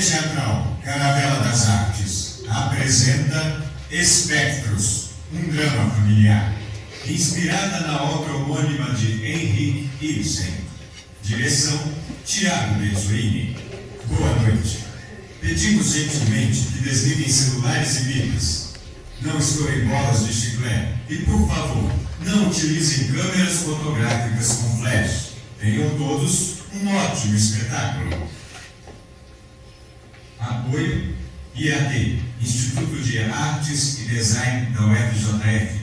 Teatral Caravela das Artes apresenta Espectros, um drama familiar, inspirada na obra homônima de Henrik Ibsen. Direção, Tiago Benzoini. Boa noite. Pedimos gentilmente que desliguem celulares e bicas. Não estourem bolas de chiclete e, por favor, não utilizem câmeras fotográficas com flash. Tenham todos um ótimo espetáculo. Apoio IAD, Instituto de Artes e Design da UFJF,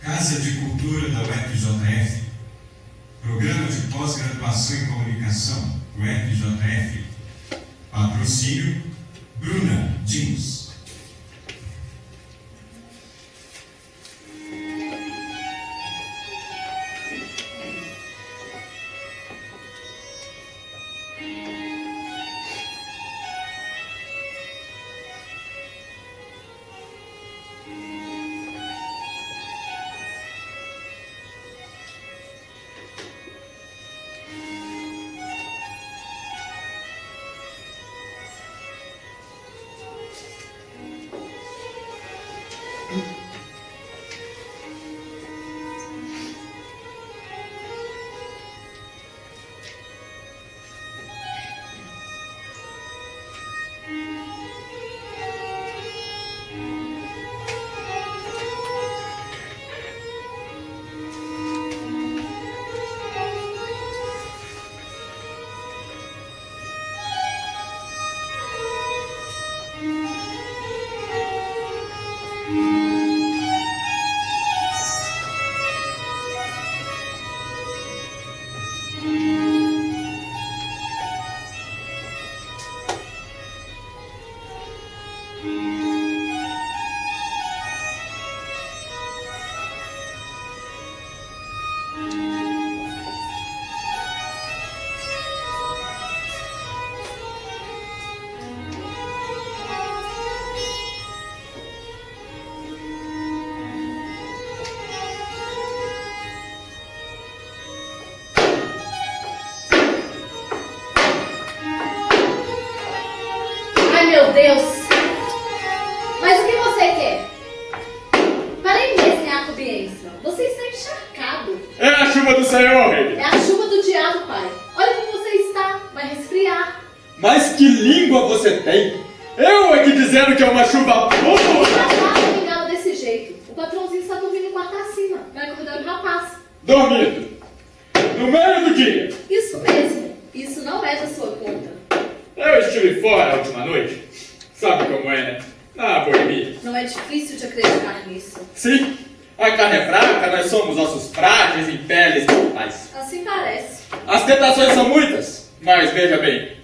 Casa de Cultura da UFJF, Programa de Pós-Graduação em Comunicação do UFJF, patrocínio Bruna Jeans. Meu Deus! Mas o que você quer? Parei mesmo, Jacob Enstrom. Você está encharcado. É a chuva do Senhor, rei. É a chuva do diabo, pai. Olha como você está. Vai resfriar. Mas que língua você tem? Eu aqui dizendo que é uma chuva boa. Não me engano desse jeito. O patrãozinho está dormindo no quarto acima. Vai acordar o rapaz. Dormindo. No meio do dia. Isso mesmo. Isso não é da sua conta. Eu estive fora a última noite. Sabe como é, né? Na boemia. Não é difícil de acreditar nisso. Sim, a carne é fraca, nós somos ossos frágeis e peles mortais. Assim parece. As tentações são muitas, mas veja bem.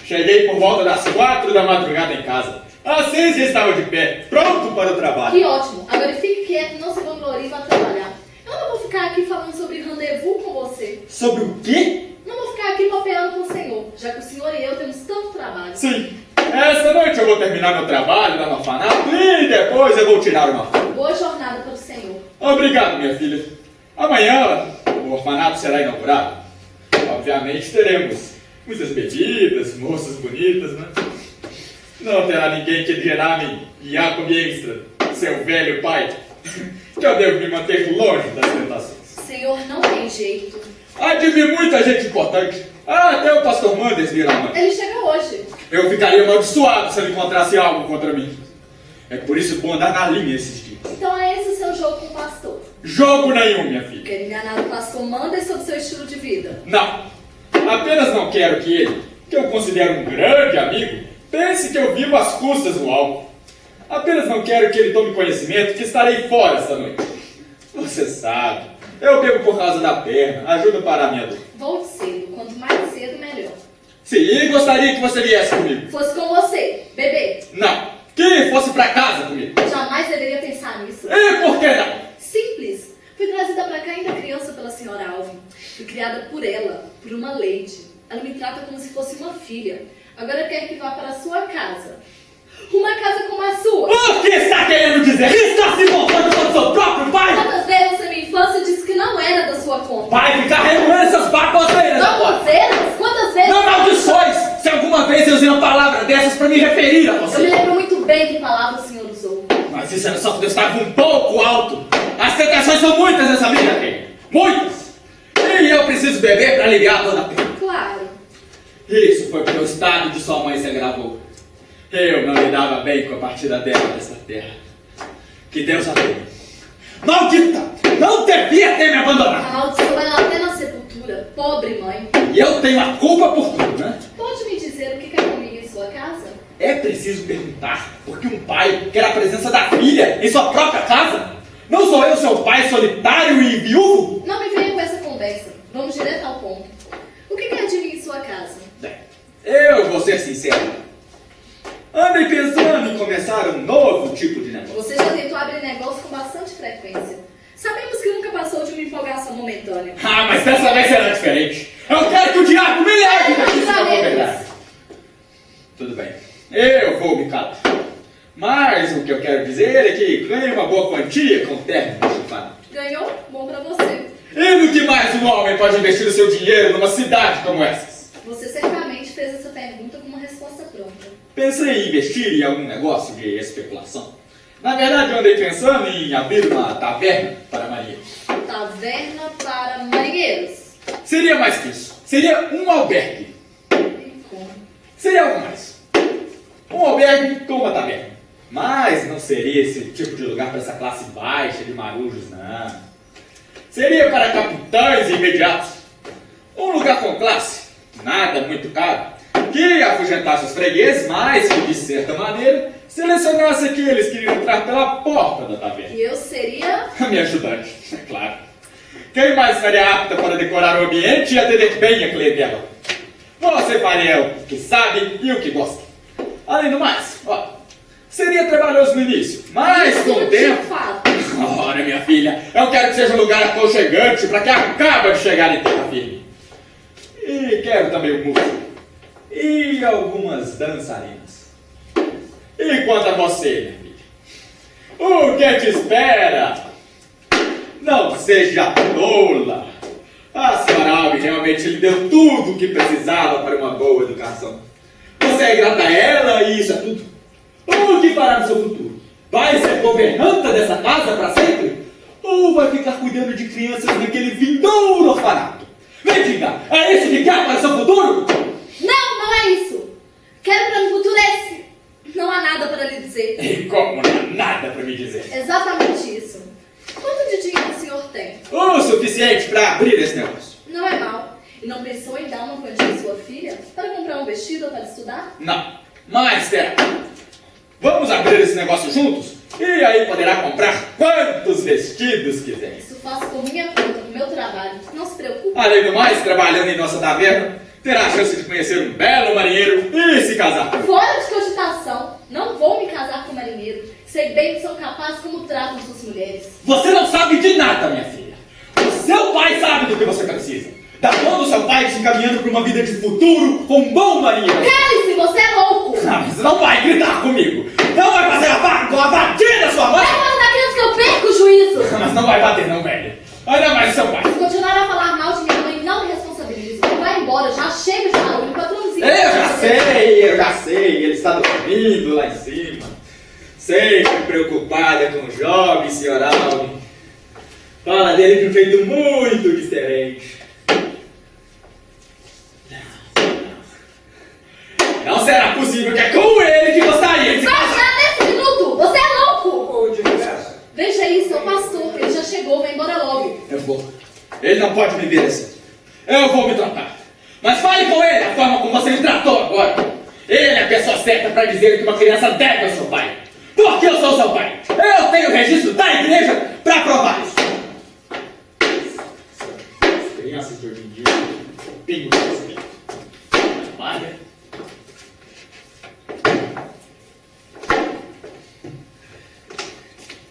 Cheguei por volta das 4 da madrugada em casa. Às 6 já estava de pé, pronto para o trabalho. Que ótimo. Agora fique quieto, não se vanglorie e vá trabalhar. Eu não vou ficar aqui falando sobre rendezvous com você. Sobre o quê? Não vou ficar aqui papeando com o senhor, já que o senhor e eu temos tanto trabalho. Sim, essa noite eu vou terminar meu trabalho lá no orfanato e depois eu vou tirar uma folga. Boa jornada para o senhor. Obrigado, minha filha. Amanhã o orfanato será inaugurado. Obviamente teremos muitas bebidas, moças bonitas, né? Não terá ninguém que dirá a mim, Jacob Enstrom, seu velho pai, que eu devo me manter longe das tentações. O senhor não tem jeito. Há de vir muita gente importante. Até o pastor Manders virá amanhã. Ele chega hoje. Eu ficaria amaldiçoado se ele encontrasse algo contra mim. É por isso bom andar na linha esses dias. Então é esse o seu jogo com o pastor. Jogo nenhum, minha filha. Quer enganar o pastor Manders sobre seu estilo de vida? Não. Apenas não quero que ele, que eu considero um grande amigo, pense que eu vivo às custas do álcool. Apenas não quero que ele tome conhecimento que estarei fora esta noite. Você sabe. Eu bebo por causa da perna, ajuda a parar minha dor. Volte cedo. Quanto mais cedo, melhor. Sim, e gostaria que você viesse comigo. Fosse com você, bebê. Não, que fosse pra casa comigo. Jamais deveria pensar nisso. E por que não? Simples. Fui trazida pra cá ainda criança pela senhora Alvin. Fui criada por ela, por uma lady. Ela me trata como se fosse uma filha. Agora quer que vá para a sua casa. Uma casa como a sua. O que está querendo dizer? Está se voltando para o seu próprio pai? Quantas vezes na minha infância disse que não era da sua conta? Vai ficar remoendo essas baboseiras agora. Baboseiras? Quantas vezes? Não maldições! Se alguma vez eu usei uma palavra dessa, muitas nessa vida, filha. Muitas! E eu preciso beber para aliviar a dor da pena. Claro. Isso foi porque o estado de sua mãe se agravou. Eu não lidava bem com a partida dela desta terra. Que Deus a tenha. Maldita! Não devia ter me abandonado! Amaldiçoou ela até na sepultura. Pobre mãe. E eu tenho a culpa por tudo, né? Pode me dizer o que quer comigo em sua casa? É preciso perguntar porque um pai quer a presença da filha em sua própria casa? Não sou eu seu pai solitário e viúvo? Não me venha com essa conversa. Vamos direto ao ponto. O que quer de mim em sua casa? Bem, eu vou ser sincero. Andei pensando em começar um novo tipo de negócio. Você já tentou abrir negócio com bastante frequência. Sabemos que nunca passou de uma empolgação momentânea. Ah, mas dessa vez será diferente. Eu quero que o diabo me leve daqui se não for verdade. Tudo bem, eu vou me calar. Mas o que eu quero dizer é que ganhei uma boa quantia com o término do chufado. Ganhou? Bom pra você. E no que mais um homem pode investir o seu dinheiro numa cidade como essas? Você certamente fez essa pergunta com uma resposta pronta. Pensei em investir em algum negócio de especulação. Na verdade, eu andei pensando em abrir uma taverna para marinheiros. Taverna para marinheiros. Seria mais que isso. Seria um albergue. E como? Seria algo mais. Um albergue com uma taverna. Mas não seria esse tipo de lugar para essa classe baixa de marujos, não. Seria para capitães imediatos. Um lugar com classe, nada muito caro, que afugentasse os fregueses, mas que, de certa maneira, selecionasse aqueles que iriam entrar pela porta da taverna. E eu seria... A minha ajudante, é claro. Quem mais estaria apta para decorar o ambiente e atender bem a clientela? Você faria o que sabe e o que gosta. Além do mais, ó, seria trabalhoso no início, mas com o tempo... De fato. Ora, minha filha, eu quero que seja um lugar aconchegante para quem acaba de chegar em terra firme. E quero também um músico. E algumas dançarinas. E quanto a você, minha filha? O que te espera? Não seja tola. A senhora Alves realmente lhe deu tudo o que precisava para uma boa educação. Você é grata a ela e isso é tudo. O que fará no seu futuro? Vai ser governanta dessa casa para sempre? Ou vai ficar cuidando de crianças naquele vindouro orfanato? Me diga, é isso que quer para o seu futuro? Não, não é isso. Quero para no futuro esse. Não há nada para lhe dizer. E como não há nada para me dizer? Exatamente isso. Quanto de dinheiro o senhor tem? O suficiente para abrir esse negócio. Não é mal. E não pensou em dar uma quantia à sua filha para comprar um vestido ou para estudar? Não, mas espera. Vamos abrir esse negócio juntos? E aí poderá comprar quantos vestidos quiser. Isso faço por minha conta, no meu trabalho. Não se preocupe. Além do mais, trabalhando em nossa taverna, terá a chance de conhecer um belo marinheiro e se casar. Fora de cogitação. Não vou me casar com marinheiro. Sei bem que são capazes como tratam suas mulheres. Você não sabe de nada, minha filha. O seu pai sabe do que você precisa. Da mão do seu pai te encaminhando para uma vida de futuro com um bom marinheiro. Cale-se, você é louco! Ah, mas não vai gritar comigo. Não vai fazer a bater da sua mãe. É uma daqueles que eu perco o juízo! Mas não vai bater não, velho. Ainda mais do seu pai. Se continuar a falar mal de minha mãe, não me responsabilizo. Vai embora, já chega de barulho, patrãozinho. Eu já sei. Ele está dormindo lá em cima. Sempre preocupada com o jovem, senhora Alvin. Fala dele de um jeito muito diferente. Não será possível que é com ele que gostaria de se Vai casar. já nesse minuto! Você é louco! Ô, de graça. Veja isso, é o pastor. Ele já chegou, vai embora logo. Eu vou. Ele não pode me ver assim. Eu vou me tratar. Mas fale com ele a forma como você me tratou agora. Ele é a pessoa certa para dizer que uma criança deve ao seu pai. Porque eu sou seu pai. Eu tenho o registro da igreja para provar isso. As crianças de hoje em dia têm muito respeito. Olha.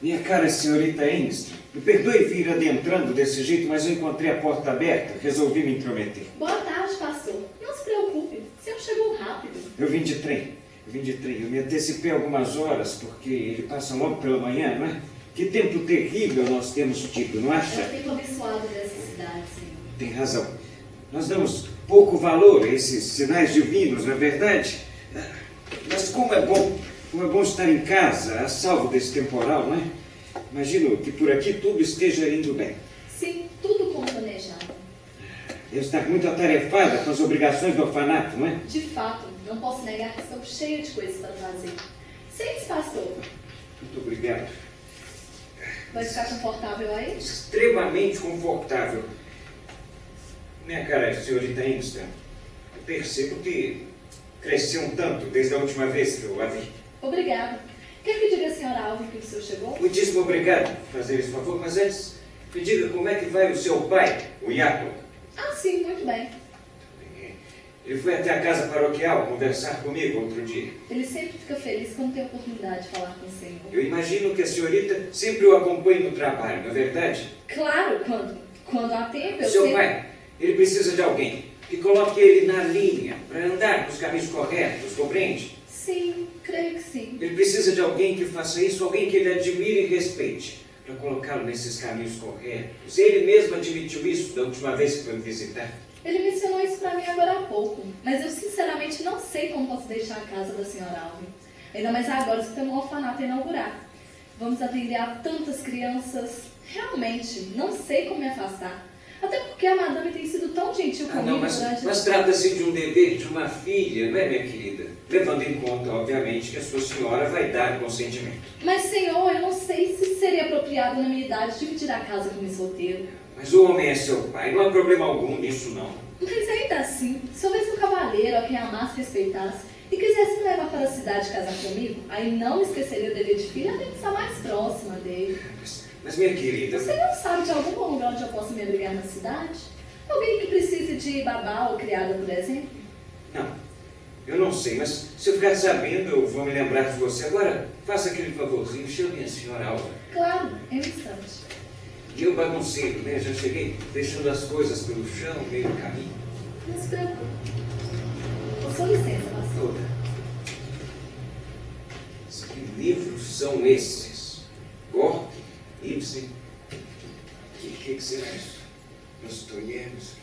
Minha cara senhorita Ainsley, me perdoe vir adentrando desse jeito, mas eu encontrei a porta aberta, resolvi me intrometer. Boa tarde, pastor. Não se preocupe, o senhor chegou rápido. Eu vim de trem. Eu me antecipei algumas horas, porque ele passa logo pela manhã, não é? Que tempo terrível nós temos tido, não acha? É o tempo abençoado dessa cidade, senhor. Tem razão. Nós damos pouco valor a esses sinais divinos, não é verdade? Mas como é bom estar em casa, a salvo desse temporal, não é? Imagino que por aqui tudo esteja indo bem. Sim, tudo como planejado. Deve estar muito atarefada com as obrigações do orfanato, não é? De fato, não posso negar que estou cheia de coisas para fazer. Sente-se, pastor. Muito obrigado. Vai ficar confortável aí? Extremamente confortável. Minha cara, senhorita Inston, eu percebo que cresceu um tanto desde a última vez que eu a vi. Obrigada. Quer que diga à senhora Alvin que o senhor chegou? Muitíssimo obrigado por fazer esse favor, mas antes, me diga como é que vai o seu pai, o Jacob. Ah, sim, muito bem. Ele foi até a casa paroquial conversar comigo outro dia. Ele sempre fica feliz quando tem a oportunidade de falar com o senhor. Eu imagino que a senhorita sempre o acompanhe no trabalho, não é verdade? Claro, quando há tempo, eu Seu sempre... pai, ele precisa de alguém que coloque ele na linha para andar nos caminhos corretos, compreende? Sim, creio que sim. Ele precisa de alguém que faça isso, alguém que ele admire e respeite, para colocá-lo nesses caminhos corretos. Ele mesmo admitiu isso da última vez que foi me visitar. Ele mencionou isso para mim agora há pouco, mas eu sinceramente não sei como posso deixar a casa da senhora Alvin. Ainda mais agora que tem um orfanato a inaugurar. Vamos atender a tantas crianças. Realmente, não sei como me afastar. Até porque a madame tem sido tão gentil comigo Não, durante... mas trata-se de um dever de uma filha, não é, minha querida? Levando em conta, obviamente, que a sua senhora vai dar consentimento. Mas, senhor, eu não sei se seria apropriado na minha idade dividir a casa com um solteiro. Mas o homem é seu pai, não há problema algum nisso, não. Mas ainda assim, se houvesse um cavaleiro a quem amasse e respeitasse e quisesse me levar para a cidade casar comigo, aí não esqueceria o dever de filha até estar mais próxima dele. Mas minha querida... Você não sabe de algum lugar onde eu posso me abrigar na cidade? Alguém que precise de babá ou criada, por exemplo? Não, eu não sei, mas se eu ficar sabendo, eu vou me lembrar de você. Agora, faça aquele favorzinho, chame a senhora Alva. Claro, em um instante. E eu bagunceiro, né? Já cheguei deixando as coisas pelo chão, meio do caminho. Não se preocupe. Com sua licença, pastor. Toda. Que livros são esses? Gorky? Ibsen? Que será isso? Dostoiévski?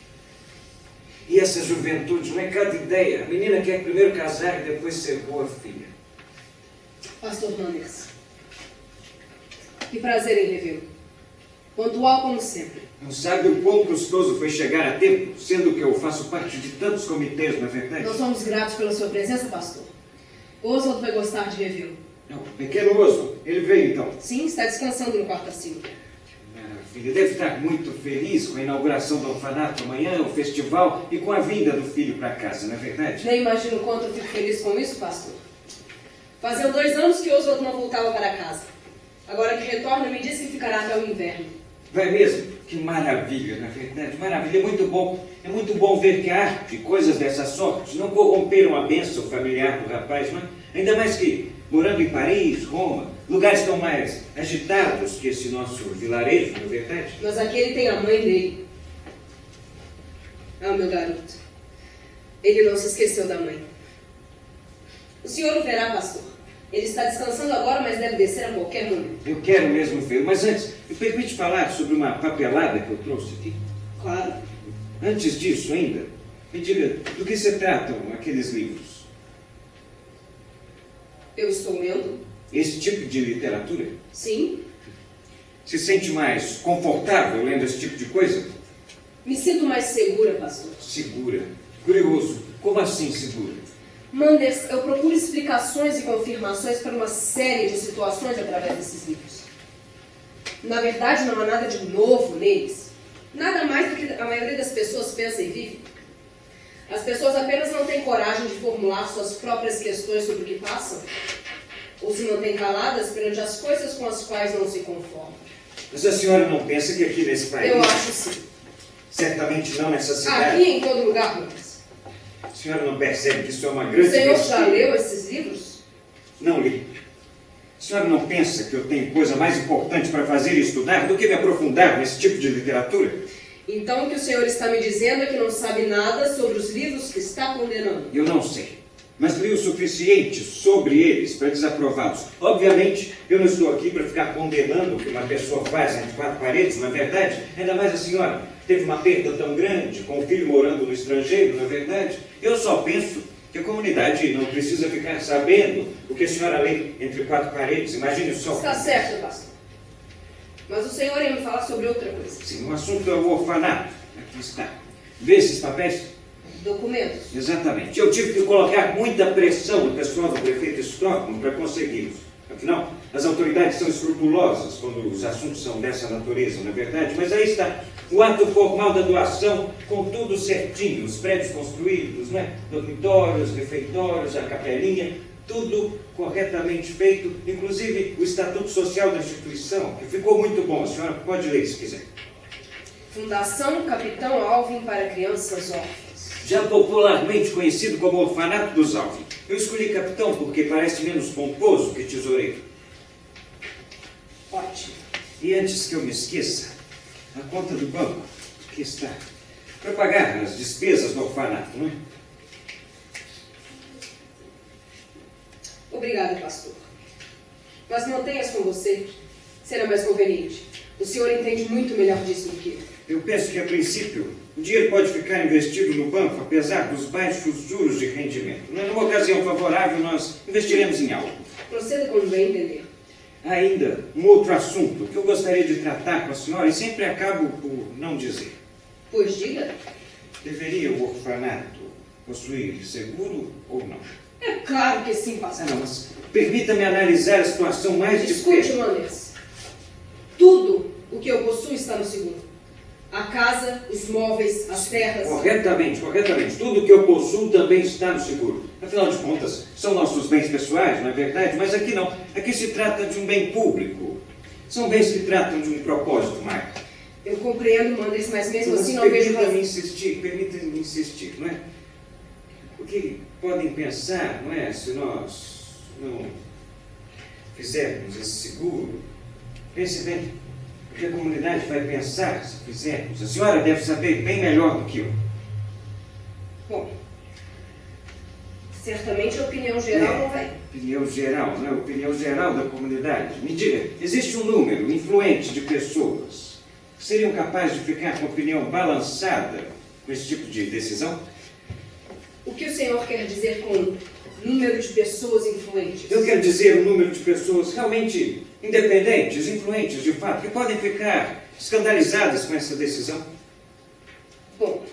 E essa juventude, não é cada ideia. A menina quer primeiro casar e depois ser boa filha. Pastor Manders, que prazer em revê-lo. Pontual como sempre. Não sabe o quão custoso foi chegar a tempo, sendo que eu faço parte de tantos comitês, não é verdade? Nós somos gratos pela sua presença, pastor. Oswald vai gostar de revê-lo. Não, pequeno Oso, ele veio então. Sim, está descansando no quarto acima. Maravilha, deve estar muito feliz com a inauguração do orfanato amanhã, o festival e com a vinda do filho para casa, não é verdade? Nem imagino o quanto eu fico feliz com isso, pastor. Faziam 2 anos que Oswald não voltava para casa. Agora que retorna, me disse que ficará até o inverno. Vai mesmo? Que maravilha, na verdade, maravilha. É muito bom ver que a arte e coisas dessa sorte não corromperam a bênção familiar do rapaz, não é? Ainda mais que, morando em Paris, Roma, lugares tão mais agitados que esse nosso vilarejo, não é verdade? Mas aqui ele tem a mãe dele. Ah, meu garoto. Ele não se esqueceu da mãe. O senhor o verá, pastor. Ele está descansando agora, mas deve descer a qualquer momento. Eu quero mesmo ver, mas antes, me permite falar sobre uma papelada que eu trouxe aqui? Claro. Antes disso ainda, me diga, do que se tratam aqueles livros? Eu estou lendo? Esse tipo de literatura? Sim. Se sente mais confortável lendo esse tipo de coisa? Me sinto mais segura, pastor. Segura. Curioso. Como assim segura? Manders, eu procuro explicações e confirmações para uma série de situações através desses livros. Na verdade, não há nada de novo neles. Nada mais do que a maioria das pessoas pensa e vive. As pessoas apenas não têm coragem de formular suas próprias questões sobre o que passam, ou se mantêm caladas perante as coisas com as quais não se conformam. Mas a senhora não pensa que aqui nesse país... Eu acho sim. Certamente não nessa cidade. Aqui em todo lugar, Manders. A senhora não percebe que isso é uma O grande senhor besteira? já leu esses livros? Não li. A senhora não pensa que eu tenho coisa mais importante para fazer e estudar do que me aprofundar nesse tipo de literatura? Então o que o senhor está me dizendo é que não sabe nada sobre os livros que está condenando. Eu não sei, mas li o suficiente sobre eles para desaprová-los. Obviamente, eu não estou aqui para ficar condenando o que uma pessoa faz entre 4 paredes, não é verdade? Ainda mais a senhora teve uma perda tão grande, com o filho morando no estrangeiro, não é verdade? Eu só penso que a comunidade não precisa ficar sabendo o que a senhora lê entre 4 paredes. Imagine só. Está certo, pastor. Mas o senhor ia me falar sobre outra coisa. Sim, o assunto é o orfanato. Aqui está. Vê esses papéis? Documentos. Exatamente. Eu tive que colocar muita pressão no pessoal do prefeito Stockman para consegui-los. Afinal, as autoridades são escrupulosas quando os assuntos são dessa natureza, não é verdade? Mas aí está o ato formal da doação, com tudo certinho, os prédios construídos, não é? Dormitórios, refeitórios, a capelinha, tudo corretamente feito, inclusive o estatuto social da instituição, que ficou muito bom. A senhora pode ler se quiser. Fundação Capitão Alvin para Crianças Órfãs. Já popularmente conhecido como Orfanato dos Alvin. Eu escolhi capitão porque parece menos pomposo que tesoureiro. Ótimo. E antes que eu me esqueça, a conta do banco, aqui está, para pagar as despesas do orfanato, não é? Obrigado, pastor. Mas mantenha-as com você. Será mais conveniente. O senhor entende muito melhor disso do que eu. Eu penso que, a princípio, o dinheiro pode ficar investido no banco, apesar dos baixos juros de rendimento. Numa ocasião favorável, nós investiremos em algo. Proceda como bem entender. Ainda um outro assunto que eu gostaria de tratar com a senhora e sempre acabo por não dizer. Pois diga. Deveria o orfanato possuir seguro ou não? É claro que sim, Ah, pastor. não, mas permita-me analisar a situação mais de Escute, perto. Manders. Tudo o que eu possuo está no seguro. A casa, os móveis, as terras. Corretamente. Tudo o que eu possuo também está no seguro. Afinal de contas, são nossos bens pessoais, não é verdade? Mas aqui não. Aqui se trata de um bem público. São bens que tratam de um propósito maior. Eu compreendo, Manders, mas mesmo assim não vejo Permita-me razão. insistir, não é? O que podem pensar, não é? Se nós não fizermos esse seguro, pense bem. O que a comunidade vai pensar se fizermos? A senhora deve saber bem melhor do que eu. Bom, certamente a opinião geral não vai. Opinião geral, não é? Opinião geral da comunidade. Me diga, existe um número influente de pessoas que seriam capazes de ficar com a opinião balançada com esse tipo de decisão? O que o senhor quer dizer com número de pessoas influentes? Eu quero dizer o número de pessoas realmente independentes, influentes de fato, que podem ficar escandalizadas com essa decisão. Bom,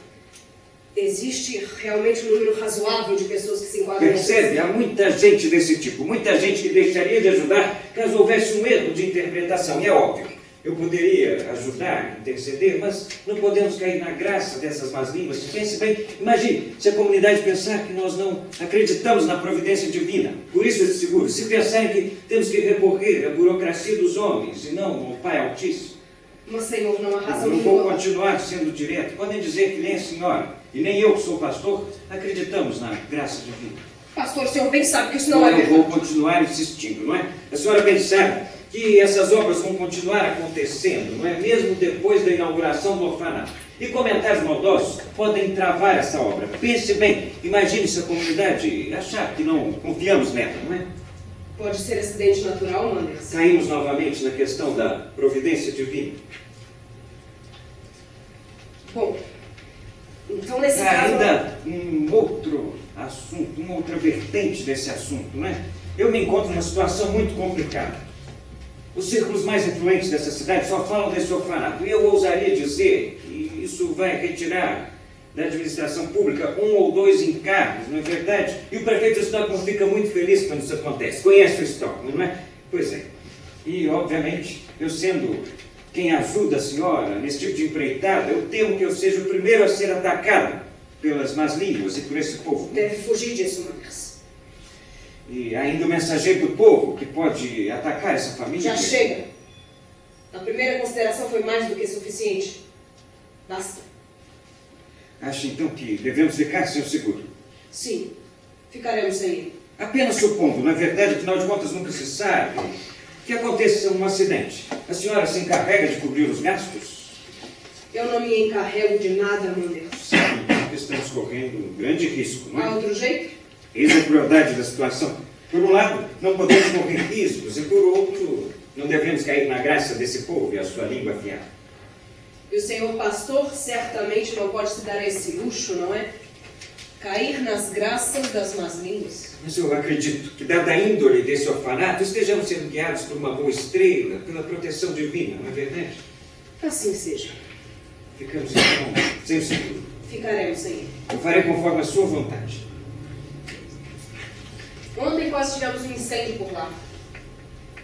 existe realmente um número razoável de pessoas que se enquadram nessa Percebe? Há muita gente desse tipo, muita gente que deixaria de ajudar caso houvesse um erro de interpretação. E é óbvio, eu poderia ajudar, interceder, mas não podemos cair na graça dessas más línguas. Pense bem, imagine se a comunidade pensar que nós não acreditamos na providência divina. Por isso esse seguro. Se pensarem que temos que recorrer à burocracia dos homens e não ao Pai Altíssimo. Mas, senhor, não há razão Eu não vou nenhuma. continuar sendo direto. Podem dizer que nem a senhora e nem eu, que sou pastor, acreditamos na graça divina. Pastor, o senhor bem sabe que isso não é Eu verdade. vou continuar insistindo, não é? A senhora bem sabe que essas obras vão continuar acontecendo, não é? Mesmo depois da inauguração do orfanato. E comentários maldosos podem travar essa obra. Pense bem, imagine se a comunidade achar que não confiamos nela, não é? Pode ser acidente natural, Manders. Caímos novamente na questão da providência divina. Bom, então nesse Há caso... ainda um outro assunto, uma outra vertente desse assunto, não é? Eu me encontro numa situação muito complicada. Os círculos mais influentes dessa cidade só falam desse orfanato. E eu ousaria dizer que isso vai retirar da administração pública 1 ou 2 encargos, não é verdade? E o prefeito Stockman fica muito feliz quando isso acontece. Conhece o Stockman, não é? Pois é. E, obviamente, eu sendo quem ajuda a senhora nesse tipo de empreitada, eu temo que eu seja o primeiro a ser atacado pelas más línguas e por esse povo. Deve fugir disso, Manders. E ainda o mensageiro do povo que pode atacar essa família. Já chega. A primeira consideração foi mais do que suficiente. Basta. Acha então que devemos ficar sem o seguro? Sim, ficaremos sem ele. Apenas supondo, na verdade, afinal de contas nunca se sabe, que aconteça um acidente. A senhora se encarrega de cobrir os gastos? Eu não me encarrego de nada, Manders. Estamos correndo um grande risco, não Há é? outro jeito? Eis a crueldade da situação. Por um lado, não podemos correr riscos, e por outro, não devemos cair na graça desse povo e a sua língua afiada. E o senhor pastor certamente não pode se dar esse luxo, não é? Cair nas graças das más línguas. Mas eu acredito que, dada a índole desse orfanato, estejamos sendo guiados por uma boa estrela, pela proteção divina, não é verdade? Assim seja. Ficamos então sem o seguro. Ficaremos sem ele. Eu farei conforme a sua vontade. Ontem quase tivemos um incêndio por lá.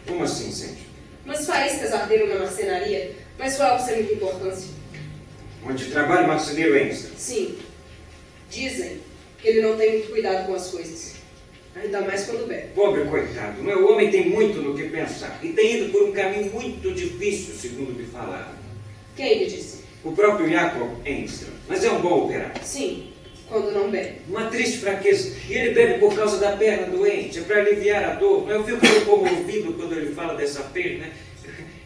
Como assim, incêndio? Umas faíscas arderam na marcenaria, mas foi algo sem muita importância. Onde trabalha o marceneiro Einstein. Sim. Dizem que ele não tem muito cuidado com as coisas. Ainda mais quando bebe. Pobre coitado, não é? O homem tem muito no que pensar. E tem ido por um caminho muito difícil, segundo me falaram. Quem lhe disse? O próprio Jacob Einstein. Mas é um bom operário. Sim, quando não bebe. Uma triste fraqueza. E ele bebe por causa da perna doente, é para aliviar a dor. Eu fico meio comovido quando ele fala dessa perna.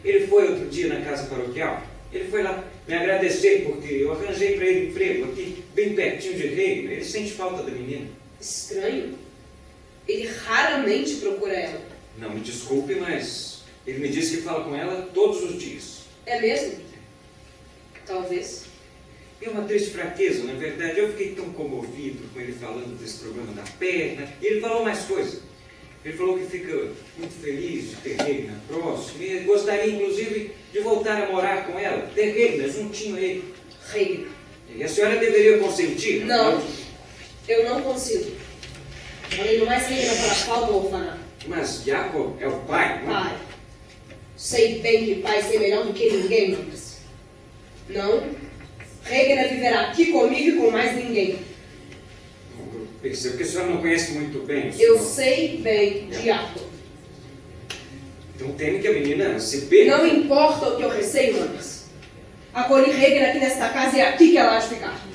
Ele foi outro dia na casa paroquial. Ele foi lá me agradecer porque eu arranjei para ele emprego aqui, bem pertinho de Reino. Ele sente falta da menina. Estranho. Ele raramente procura ela. Não, me desculpe, mas ele me disse que fala com ela todos os dias. É mesmo? Talvez. É uma triste fraqueza, na verdade. Eu fiquei tão comovido com ele falando desse problema da perna. E ele falou mais coisas. Ele falou que fica muito feliz de ter Regina próximo. E gostaria, inclusive, de voltar a morar com ela. Ter Regina juntinho a ele. Regina. E a senhora deveria consentir. Não. Eu não consigo. Além do mais, Regina fará falta ao orfanato. Mas Jacob é o pai, não é? Pai. Sei bem que pai sei melhor do que ninguém, Lucas. Não. Regina viverá aqui comigo e com mais ninguém. Eu percebo que a senhora não conhece muito bem o senhor. Eu sei bem de Jacob. Então teme que a menina se perca. Não importa o que eu receio, Lucas. Acolhi Regina aqui nesta casa e é aqui que ela há de ficar.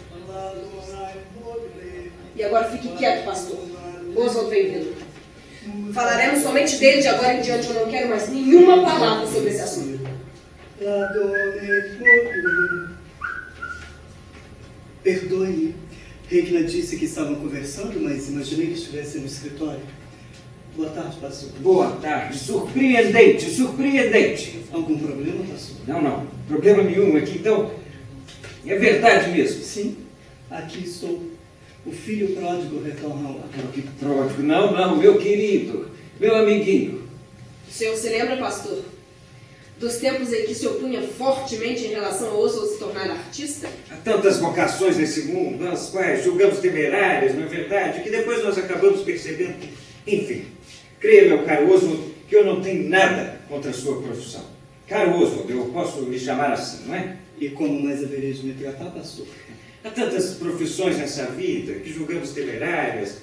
E agora fique quieto, pastor. Oswald vem vindo. Falaremos somente dele de agora em diante. Eu não quero mais nenhuma palavra sobre esse assunto. Perdoe-me. Regina disse que estavam conversando, mas imaginei que estivessem no escritório. Boa tarde, pastor. Boa tarde. Surpreendente, surpreendente. Algum problema, pastor? Não, não. Problema nenhum aqui. Então, é verdade mesmo. Sim, aqui estou. O filho pródigo retorna ao lar. Que pródigo. Não, não, meu querido, meu amiguinho. O senhor se lembra, pastor, dos tempos em que se opunha fortemente em relação a Oswald se tornar artista? Há tantas vocações nesse mundo, as quais julgamos temerárias, não é verdade? Que depois nós acabamos percebendo que, enfim, creia, meu caro Oswald, que eu não tenho nada contra a sua profissão. Caro Oswald, eu posso lhe chamar assim, não é? E como mais haveria de me tratar, pastor? Há tantas profissões nessa vida que julgamos temerárias,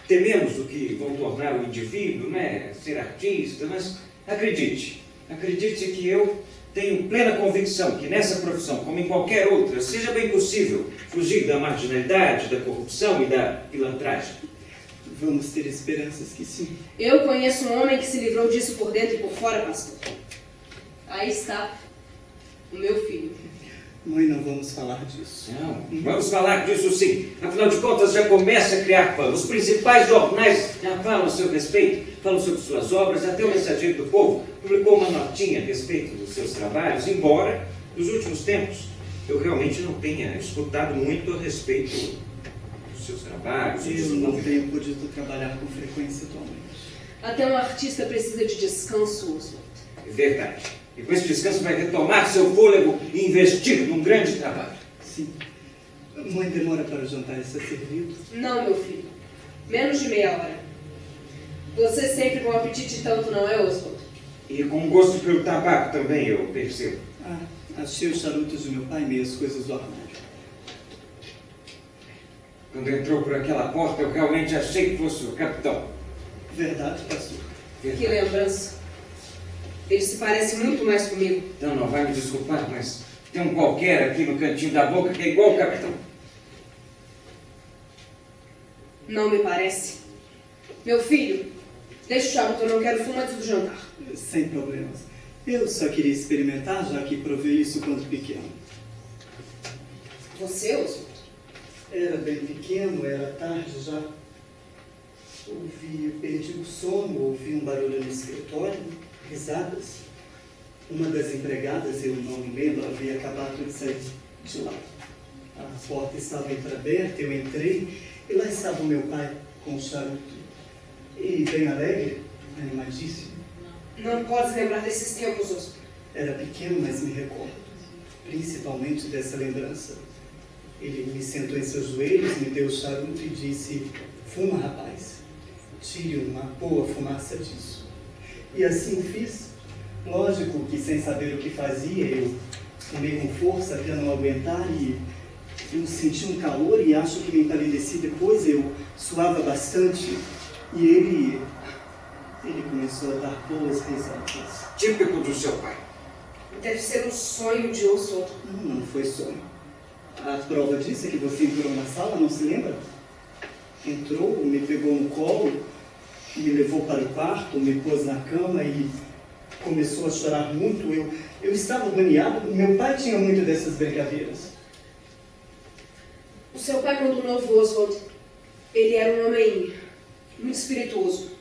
tememos o que vão tornar o indivíduo, né? Ser artista, mas acredite que eu tenho plena convicção que nessa profissão, como em qualquer outra, seja bem possível fugir da marginalidade, da corrupção e da pilantragem. Vamos ter esperanças que sim. Eu conheço um homem que se livrou disso por dentro e por fora, pastor. Aí está o meu filho. Mãe, não vamos falar disso. Não, vamos falar disso sim. Afinal de contas, já começa a criar fama. Os principais jornais já falam a seu respeito, falam sobre suas obras. Até o Mensageiro do Povo publicou uma notinha a respeito dos seus trabalhos, embora, nos últimos tempos, eu realmente não tenha escutado muito a respeito dos seus trabalhos. Eu não tenho podido trabalhar com frequência atualmente. Até um artista precisa de descanso, Oswald. É verdade. E com esse descanso vai retomar seu fôlego e investir num grande trabalho. Sim. Mãe, demora para o jantar estar servido? Não, meu filho. Menos de meia hora. Você sempre com apetite tanto, não é, Oswald? E com gosto pelo tabaco também, eu percebo. Ah, achei os charutos de meu pai e meias coisas do armário. Quando entrou por aquela porta, eu realmente achei que fosse o capitão. Verdade, pastor? Que lembrança. Ele se parece muito mais comigo. Então não vai me desculpar, mas tem um qualquer aqui no cantinho da boca que é igual o capitão. Não me parece. Meu filho, deixa o charuto, eu não quero fumar antes do jantar. Sem problemas. Eu só queria experimentar, já que provei isso quando pequeno. Você, Oswald? Era bem pequeno, era tarde já. Perdi o sono, ouvi um barulho no escritório, risadas. Uma das empregadas, eu não me lembro, havia acabado de sair de lá. A porta estava entreaberta, eu entrei. E lá estava o meu pai com o charuto. E bem alegre, animadíssimo. Não podes lembrar desses tempos, Oswald. Era pequeno, mas me recordo. Principalmente dessa lembrança. Ele me sentou em seus joelhos, me deu o charuto e disse: fuma, rapaz. Tire uma boa fumaça disso. E assim o fiz. Lógico que sem saber o que fazia, eu fumei com força até não aguentar e eu senti um calor e acho que me empalideci depois. Eu suava bastante e ele começou a dar boas risadas. Típico do seu pai. Deve ser um sonho de Oswald. Não foi sonho. A prova disso é que você entrou na sala, não se lembra? Entrou, me pegou no colo, me levou para o quarto, me pôs na cama e começou a chorar muito. Eu estava agoniado. Meu pai tinha muito dessas brincadeiras. O seu pai, quando novo, Oswald, ele era um homem muito espirituoso.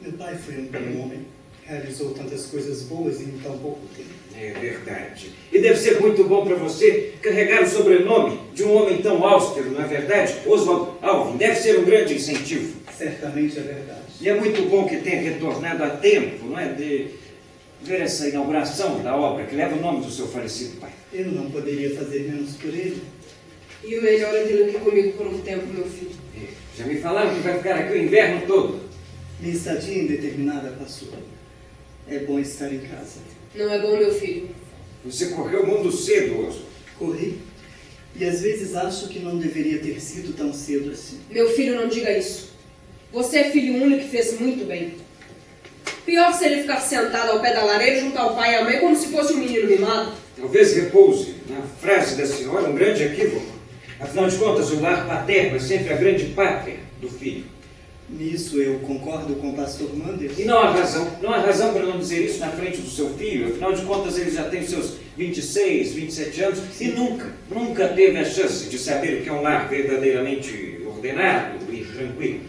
Meu pai foi um bom homem. Realizou tantas coisas boas em tão pouco tempo. É verdade. E deve ser muito bom para você carregar o sobrenome de um homem tão austero, não é verdade? Oswald Alvin deve ser um grande incentivo. Certamente é verdade. E é muito bom que tenha retornado a tempo, não é? De ver essa inauguração da obra que leva o nome do seu falecido pai. Eu não poderia fazer menos por ele. E o melhor é tê-lo aqui comigo por um tempo, meu filho. Já me falaram que vai ficar aqui o inverno todo. Minha estadia indeterminada passou. É bom estar em casa. Não é bom, meu filho. Você correu o mundo cedo, Oswald. Corri. E às vezes acho que não deveria ter sido tão cedo assim. Meu filho, não diga isso. Você é filho único e fez muito bem. Pior seria ficar sentado ao pé da lareira junto ao pai e à mãe como se fosse um menino mimado. Talvez repouse na frase da senhora um grande equívoco. Afinal de contas, o lar paterno é sempre a grande pátria do filho. Nisso eu concordo com o pastor Manders. E não há razão para não dizer isso na frente do seu filho. Afinal de contas, ele já tem seus 26, 27 anos e nunca teve a chance de saber o que é um lar verdadeiramente ordenado e tranquilo.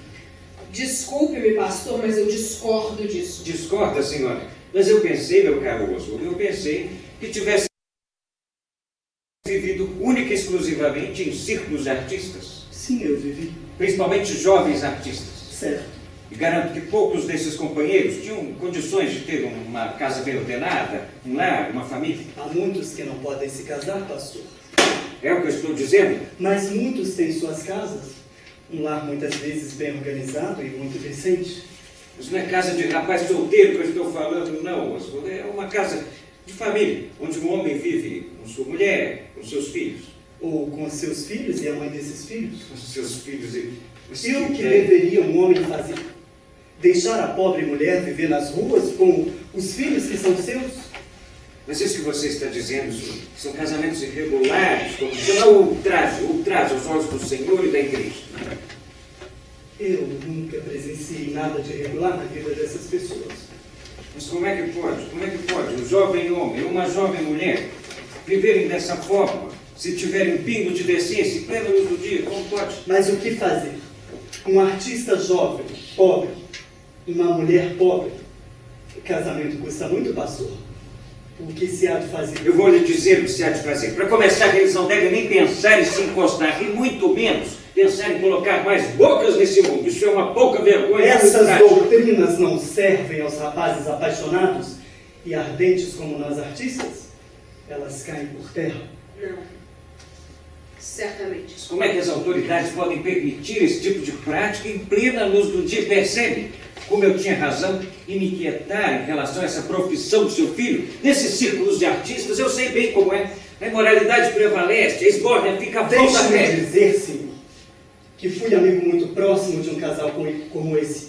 Desculpe-me, pastor, mas eu discordo disso. Discorda, senhora. Mas eu pensei, meu caro Oswald, que tivesse vivido única e exclusivamente em círculos de artistas. Sim, eu vivi. Principalmente jovens artistas. Certo. E garanto que poucos desses companheiros tinham condições de ter uma casa bem ordenada, um lar, uma família. Há muitos que não podem se casar, pastor. É o que eu estou dizendo. Mas muitos têm suas casas. Um lar muitas vezes bem organizado e muito decente. Mas não é casa de rapaz solteiro que eu estou falando, não, Oswald. É uma casa de família, onde um homem vive com sua mulher, com seus filhos. Ou com seus filhos e a mãe desses filhos. Com seus filhos e... E o que deveria um homem fazer? Deixar a pobre mulher viver nas ruas com os filhos que são seus? Mas isso que você está dizendo são casamentos irregulares, como chama o ultraje aos olhos do Senhor e da Igreja. Eu nunca presenciei nada de irregular na vida dessas pessoas. Mas como é que pode um jovem homem e uma jovem mulher viverem dessa forma, se tiverem um pingo de decência em plena luz do dia? Como pode? Mas o que fazer? Um artista jovem, pobre, uma mulher pobre. O casamento custa muito, pastor. O que se há de fazer? Eu vou lhe dizer o que se há de fazer. Para começar, eles não devem nem pensar em se encostar, e muito menos pensar em colocar mais bocas nesse mundo. Isso é uma pouca vergonha. Essas doutrinas não servem aos rapazes apaixonados e ardentes como nós artistas? Elas caem por terra. Não. Certamente. Como é que as autoridades podem permitir esse tipo de prática em plena luz do dia? Percebe como eu tinha razão em me inquietar em relação a essa profissão do seu filho? Nesses círculos de artistas, eu sei bem como é. A imoralidade prevalece, a esbórnia fica à flor da pele. Deixe-me dizer, senhor, que fui amigo muito próximo de um casal como esse.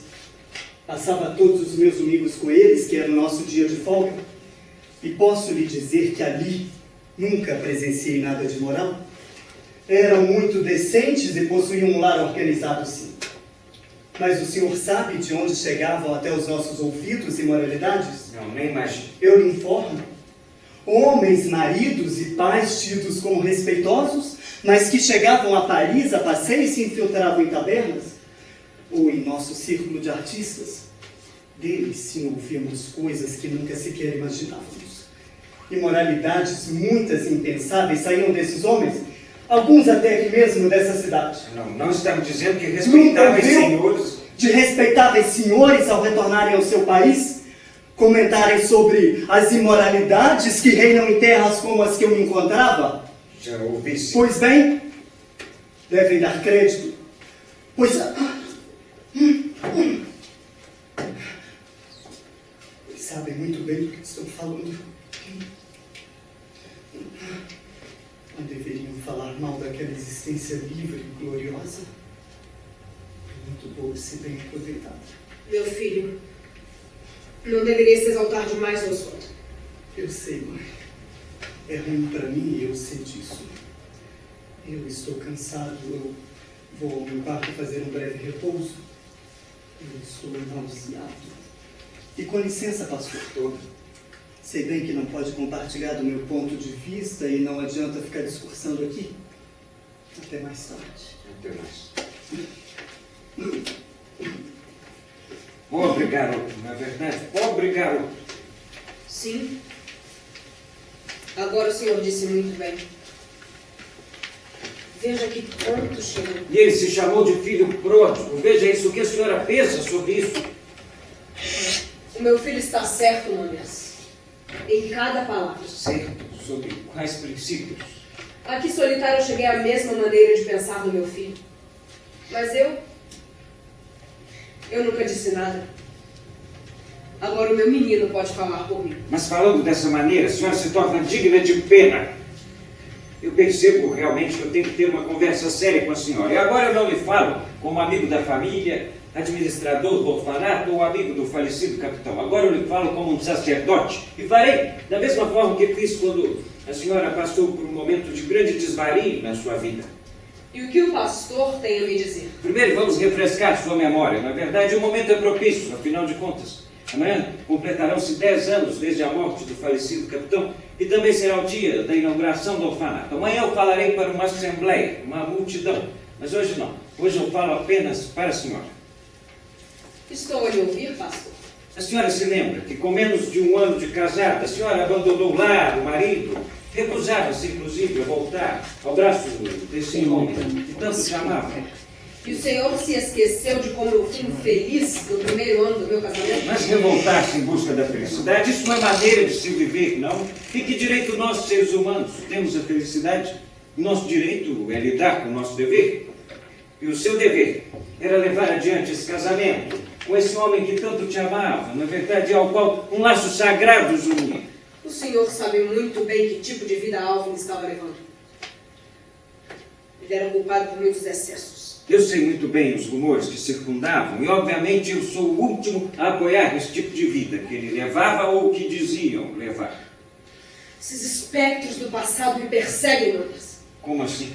Passava todos os meus domingos com eles, que era o nosso dia de folga. E posso lhe dizer que ali nunca presenciei nada de moral. Eram muito decentes e possuíam um lar organizado, sim. Mas o senhor sabe de onde chegavam até os nossos ouvidos imoralidades? Não, nem imagino. Eu lhe informo. Homens, maridos e pais tidos como respeitosos, mas que chegavam a Paris a passeio e se infiltravam em tabernas, ou em nosso círculo de artistas. Deles, sim, ouvimos coisas que nunca sequer imaginávamos. Imoralidades muitas e impensáveis saíam desses homens, Alguns até aqui mesmo dessa cidade. Não estamos dizendo que respeitáveis senhores... De respeitáveis senhores, ao retornarem ao seu país, comentarem sobre as imoralidades que reinam em terras como as que eu me encontrava? Já ouvi sim. Pois bem, devem dar crédito, pois sabem muito bem do que estou falando. Não deveriam falar mal daquela existência livre e gloriosa. Muito boa, se bem aproveitada. Meu filho, não deveria se exaltar demais no assunto. Eu sei, mãe. É ruim para mim e eu sei disso. Eu estou cansado. Eu vou ao meu quarto fazer um breve repouso. Eu estou nauseado. E com licença, pastor. Sei bem que não pode compartilhar do meu ponto de vista e não adianta ficar discursando aqui. Até mais tarde. Até mais. Pobre garoto, não é verdade? Pobre garoto. Sim. Agora o senhor disse muito bem. Veja que ponto chegou. E ele se chamou de filho pródigo. Veja isso, o que a senhora pensa sobre isso? O meu filho está certo, Mangas. Em cada palavra. Certo, sobre quais princípios? Aqui solitário eu cheguei à mesma maneira de pensar do meu filho. Mas eu nunca disse nada. Agora o meu menino pode falar por mim. Mas falando dessa maneira, a senhora se torna digna de pena. Eu percebo realmente que eu tenho que ter uma conversa séria com a senhora. E agora eu não lhe falo como amigo da família, administrador do orfanato ou amigo do falecido capitão. Agora eu lhe falo como um sacerdote. E farei da mesma forma que fiz quando a senhora passou por um momento de grande desvario na sua vida. E o que o pastor tem a me dizer? Primeiro vamos refrescar sua memória. Na verdade, o momento é propício, afinal de contas. Amanhã completarão-se 10 anos desde a morte do falecido capitão e também será o dia da inauguração do orfanato. Amanhã eu falarei para uma assembleia, uma multidão. Mas hoje não. Hoje eu falo apenas para a senhora. Estou a lhe ouvir, pastor. A senhora se lembra que com menos de um ano de casada, a senhora abandonou o lar, o marido, recusava-se inclusive a voltar ao braço desse homem que tanto te amava. E o senhor se esqueceu de como eu fui infeliz no primeiro ano do meu casamento? Mas revoltar-se em busca da felicidade, isso não é maneira de se viver, não. E que direito nós, seres humanos, temos a felicidade? Nosso direito é lidar com o nosso dever. E o seu dever era levar adiante esse casamento com esse homem que tanto te amava, na verdade, ao qual um laço sagrado os unia. O senhor sabe muito bem que tipo de vida Alvin estava levando. Ele era culpado por muitos excessos. Eu sei muito bem os rumores que circundavam e, obviamente, eu sou o último a apoiar esse tipo de vida que ele levava ou que diziam levar. Esses espectros do passado me perseguem, Mangas. Como assim?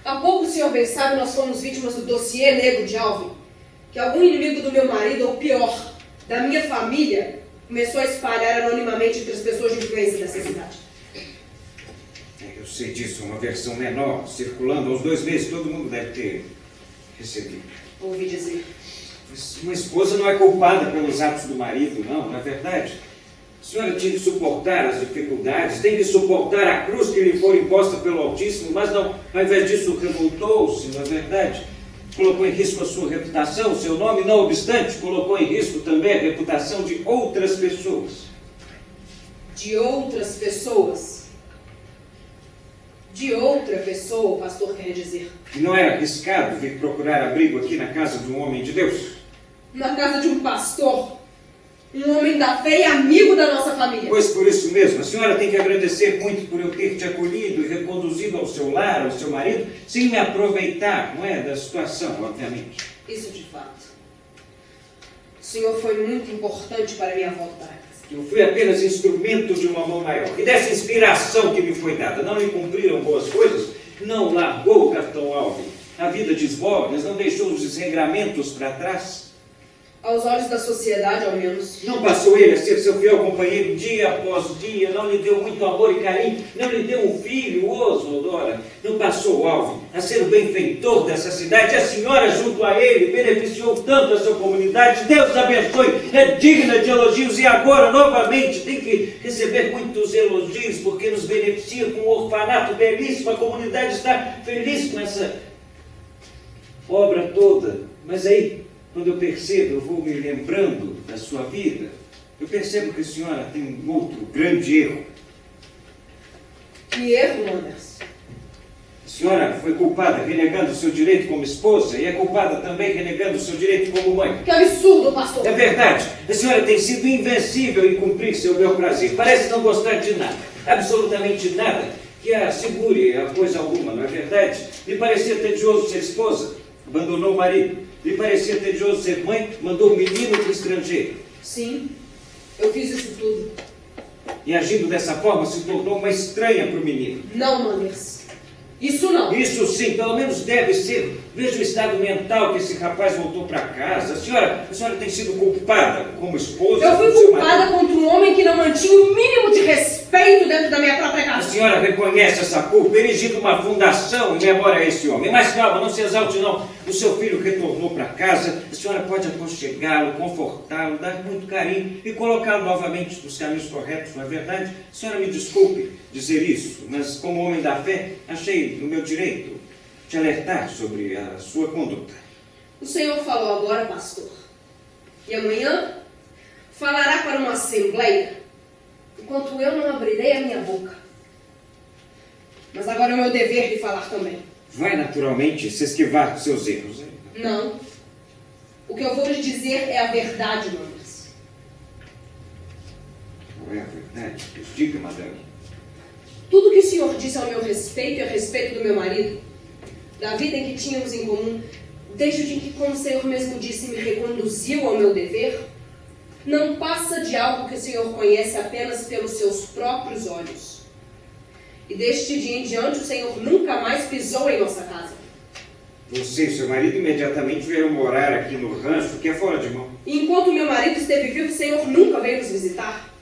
Há pouco, o senhor bem sabe, nós fomos vítimas do dossiê negro de Alvin, que algum inimigo do meu marido, ou pior, da minha família, começou a espalhar anonimamente entre as pessoas de influência dessa cidade. Eu sei disso, uma versão menor, circulando aos 2 meses, todo mundo deve ter recebido. Ouvi dizer. Mas uma esposa não é culpada pelos atos do marido, não é verdade? A senhora tinha que suportar as dificuldades, tem que suportar a cruz que lhe for imposta pelo Altíssimo, mas não, ao invés disso, revoltou-se, não é verdade? Colocou em risco a sua reputação, o seu nome, não obstante, colocou em risco também a reputação de outras pessoas. De outras pessoas? De outra pessoa, o pastor quer dizer. E não era arriscado vir procurar abrigo aqui na casa de um homem de Deus? Na casa de um pastor? Um homem da fé e amigo da nossa família. Pois por isso mesmo, a senhora tem que agradecer muito por eu ter te acolhido e reconduzido ao seu lar, ao seu marido, sem me aproveitar, não é, da situação, obviamente. Isso de fato. O senhor foi muito importante para minha volta para casa. Eu fui apenas instrumento de uma mão maior. E dessa inspiração que me foi dada, não lhe cumpriram boas coisas, não largou o capitão Alvin. A vida de esbórnias não deixou os desregramentos para trás. Aos olhos da sociedade, ao menos. Não passou ele a ser seu fiel companheiro dia após dia, não lhe deu muito amor e carinho, não lhe deu um filho, Oswald, ora, não passou Alvin a ser o benfeitor dessa cidade, a senhora junto a ele beneficiou tanto a sua comunidade, Deus abençoe, é digna de elogios e agora, novamente, tem que receber muitos elogios, porque nos beneficia com um orfanato belíssimo, a comunidade está feliz com essa obra toda, mas aí, quando eu percebo, eu vou me lembrando da sua vida, eu percebo que a senhora tem um outro grande erro. Que erro, Manders? A senhora foi culpada renegando o seu direito como esposa e é culpada também renegando o seu direito como mãe. Que absurdo, pastor! É verdade, a senhora tem sido invencível em cumprir seu bel prazer. Parece não gostar de nada, absolutamente nada, que a segure a coisa alguma, não é verdade? Lhe parecia tedioso ser esposa, abandonou o marido. Lhe parecia tedioso ser mãe, mandou o menino para o estrangeiro. Sim, eu fiz isso tudo. E agindo dessa forma, se tornou uma estranha para o menino. Não, Manders. Isso não. Isso sim, pelo menos deve ser. Veja o estado mental que esse rapaz voltou para casa. A senhora tem sido culpada como esposa. Eu fui do seu culpada marido. contra um homem que não mantinha o mínimo de respeito dentro da minha própria A casa. senhora reconhece essa culpa, erigindo uma fundação em memória a esse homem. Mas calma, não se exalte não. O seu filho retornou para casa, a senhora pode aconchegá-lo, confortá-lo, dar muito carinho e colocá-lo novamente nos caminhos corretos, não é verdade? A senhora me desculpe dizer isso, mas como homem da fé, achei no meu direito te alertar sobre a sua conduta. O senhor falou agora, pastor. E amanhã falará para uma assembleia, enquanto eu não abrirei a minha boca. Mas agora é o meu dever de falar também. Vai naturalmente se esquivar dos seus erros. Hein? Não. O que eu vou lhe dizer é a verdade, Manders. Não é a verdade? Diga, madame. Tudo que o senhor disse ao meu respeito e a respeito do meu marido, da vida em que tínhamos em comum, desde o dia em que, como o senhor mesmo disse, me reconduziu ao meu dever, não passa de algo que o senhor conhece apenas pelos seus próprios olhos. E deste dia em diante, o senhor nunca mais pisou em nossa casa. Você e seu marido imediatamente vieram morar aqui no rancho, que é fora de mão. E enquanto meu marido esteve vivo, o senhor nunca veio nos visitar.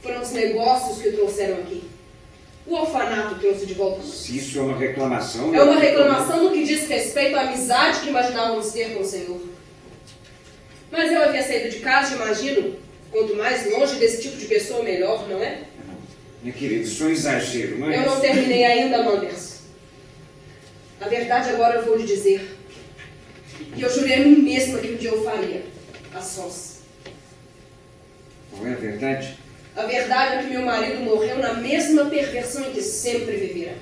Foram os negócios que o trouxeram aqui. O orfanato trouxe de volta. Se isso é uma reclamação... É uma reclamação no que diz respeito à amizade que imaginávamos ter com o senhor. Mas eu havia saído de casa, imagino, quanto mais longe desse tipo de pessoa, melhor, não é? Minha querida, isso é um exagero, não é? Eu não terminei ainda, Manders. A verdade agora eu vou lhe dizer. E eu jurei a mim mesma que um dia eu faria. A sós. Não é a verdade? A verdade é que meu marido morreu na mesma perversão em que sempre vivera.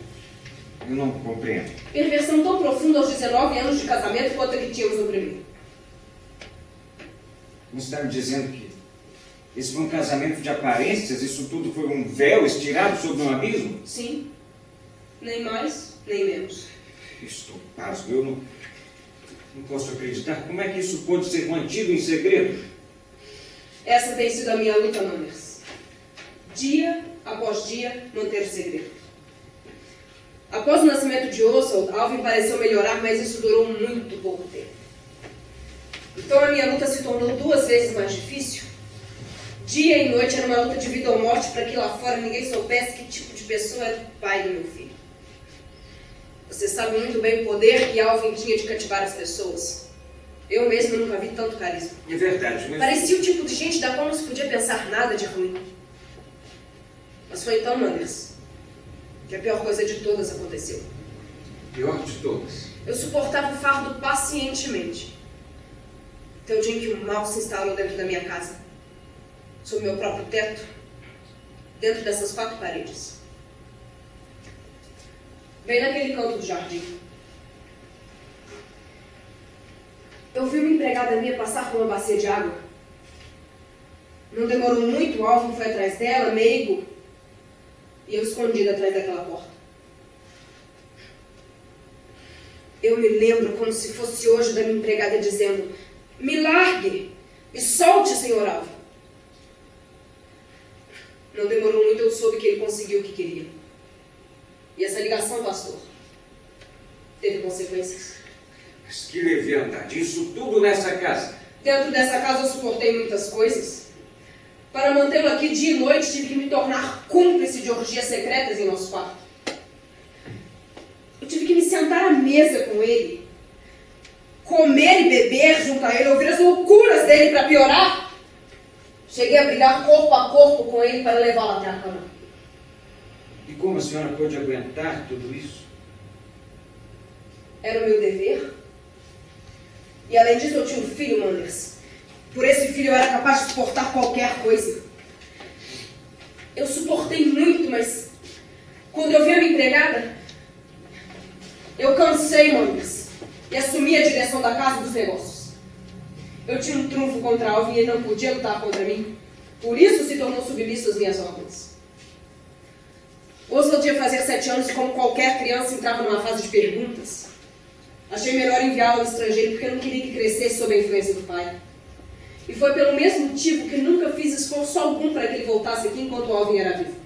Eu não compreendo. Perversão tão profunda aos 19 anos de casamento quanto a que tínhamos no primeiro. Você está me dizendo que esse foi um casamento de aparências? Isso tudo foi um véu estirado sobre um abismo? Sim. Nem mais, nem menos. Estou pasmo. Eu não posso acreditar. Como é que isso pôde ser mantido em segredo? Essa tem sido a minha luta, Manders. Dia após dia, manter segredo. Após o nascimento de Oswald, Alvin pareceu melhorar, mas isso durou muito pouco tempo. Então a minha luta se tornou 2 vezes mais difícil. Dia e noite era uma luta de vida ou morte para que lá fora ninguém soubesse que tipo de pessoa era o pai do meu filho. Você sabe muito bem o poder que Alvin tinha de cativar as pessoas. Eu mesma nunca vi tanto carisma. É verdade, mas... Parecia o tipo de gente da qual não se podia pensar nada de ruim. Mas foi então, Manders, que a pior coisa de todas aconteceu. Pior de todas. Eu suportava o fardo pacientemente. Até o dia em que o mal se instalou dentro da minha casa. Sob meu próprio teto. Dentro dessas 4 paredes. Bem naquele canto do jardim. Eu vi uma empregada minha passar com uma bacia de água. Não demorou muito, o Alvin foi atrás dela, meigo, e eu escondida atrás daquela porta. Eu me lembro como se fosse hoje da minha empregada dizendo: "Me largue, me solte, Sr. Alvin." Não demorou muito, eu soube que ele conseguiu o que queria. E essa ligação, pastor, teve consequências. Mas que leviandade, isso tudo nessa casa. Dentro dessa casa eu suportei muitas coisas. Para mantê-lo aqui dia e noite, tive que me tornar cúmplice de orgias secretas em nosso quarto. Eu tive que me sentar à mesa com ele, comer e beber junto a ele, ouvir as loucuras dele para piorar. Cheguei a brigar corpo a corpo com ele para levá-lo até a cama. E como a senhora pôde aguentar tudo isso? Era o meu dever. E além disso eu tinha um filho, Manders. Por esse filho eu era capaz de suportar qualquer coisa. Eu suportei muito, mas quando eu vi a minha empregada, eu cansei, Manders, e assumi a direção da casa e dos negócios. Eu tinha um trunfo contra Alvin e ele não podia lutar contra mim. Por isso se tornou submisso às minhas ordens. Oswald ia fazer 7 anos e, como qualquer criança, entrava numa fase de perguntas. Achei melhor enviá-lo ao estrangeiro porque eu não queria que crescesse sob a influência do pai. E foi pelo mesmo motivo que nunca fiz esforço algum para que ele voltasse aqui enquanto o Alvin era vivo.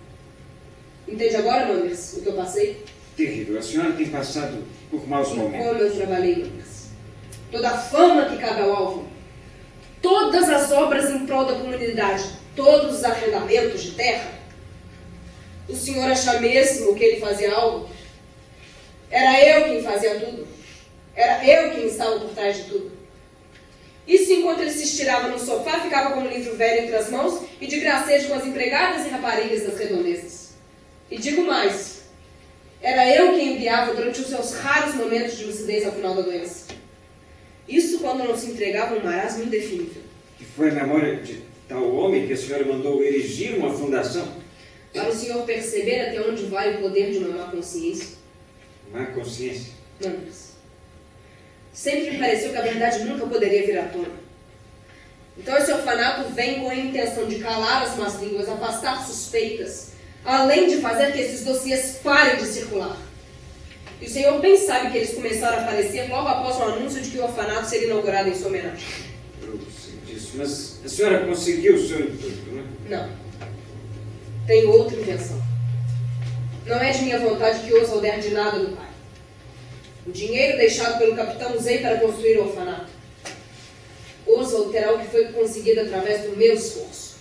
Entende agora, Manders, o que eu passei? Terrível. A senhora tem passado por maus momentos. Como eu trabalhei, Manders. Toda a fama que cabe ao Alvin. Todas as obras em prol da comunidade. Todos os arrendamentos de terra. O senhor acha mesmo que ele fazia algo? Era eu quem fazia tudo. Era eu quem estava por trás de tudo. Isso enquanto ele se estirava no sofá, ficava com um livro velho entre as mãos e de gracejo com as empregadas e raparigas das redondezas. E digo mais, era eu quem enviava durante os seus raros momentos de lucidez ao final da doença. Isso quando não se entregava a um marasmo indefinível. E foi a memória de tal homem que a senhora mandou erigir uma fundação? Para o senhor perceber até onde vai o poder de uma má consciência. Má consciência? Manders. Sempre me pareceu que a verdade nunca poderia vir à tona. Então esse orfanato vem com a intenção de calar as más línguas, afastar suspeitas, além de fazer que esses dossiês parem de circular. E o senhor bem sabe que eles começaram a aparecer logo após o anúncio de que o orfanato seria inaugurado em sua homenagem. Eu sei disso, mas a senhora conseguiu o seu intuito, não é? Não. Tenho outra invenção. Não é de minha vontade que Oswald herde nada do pai. O dinheiro deixado pelo capitão usei para construir o orfanato. Oswald terá o que foi conseguido através do meu esforço.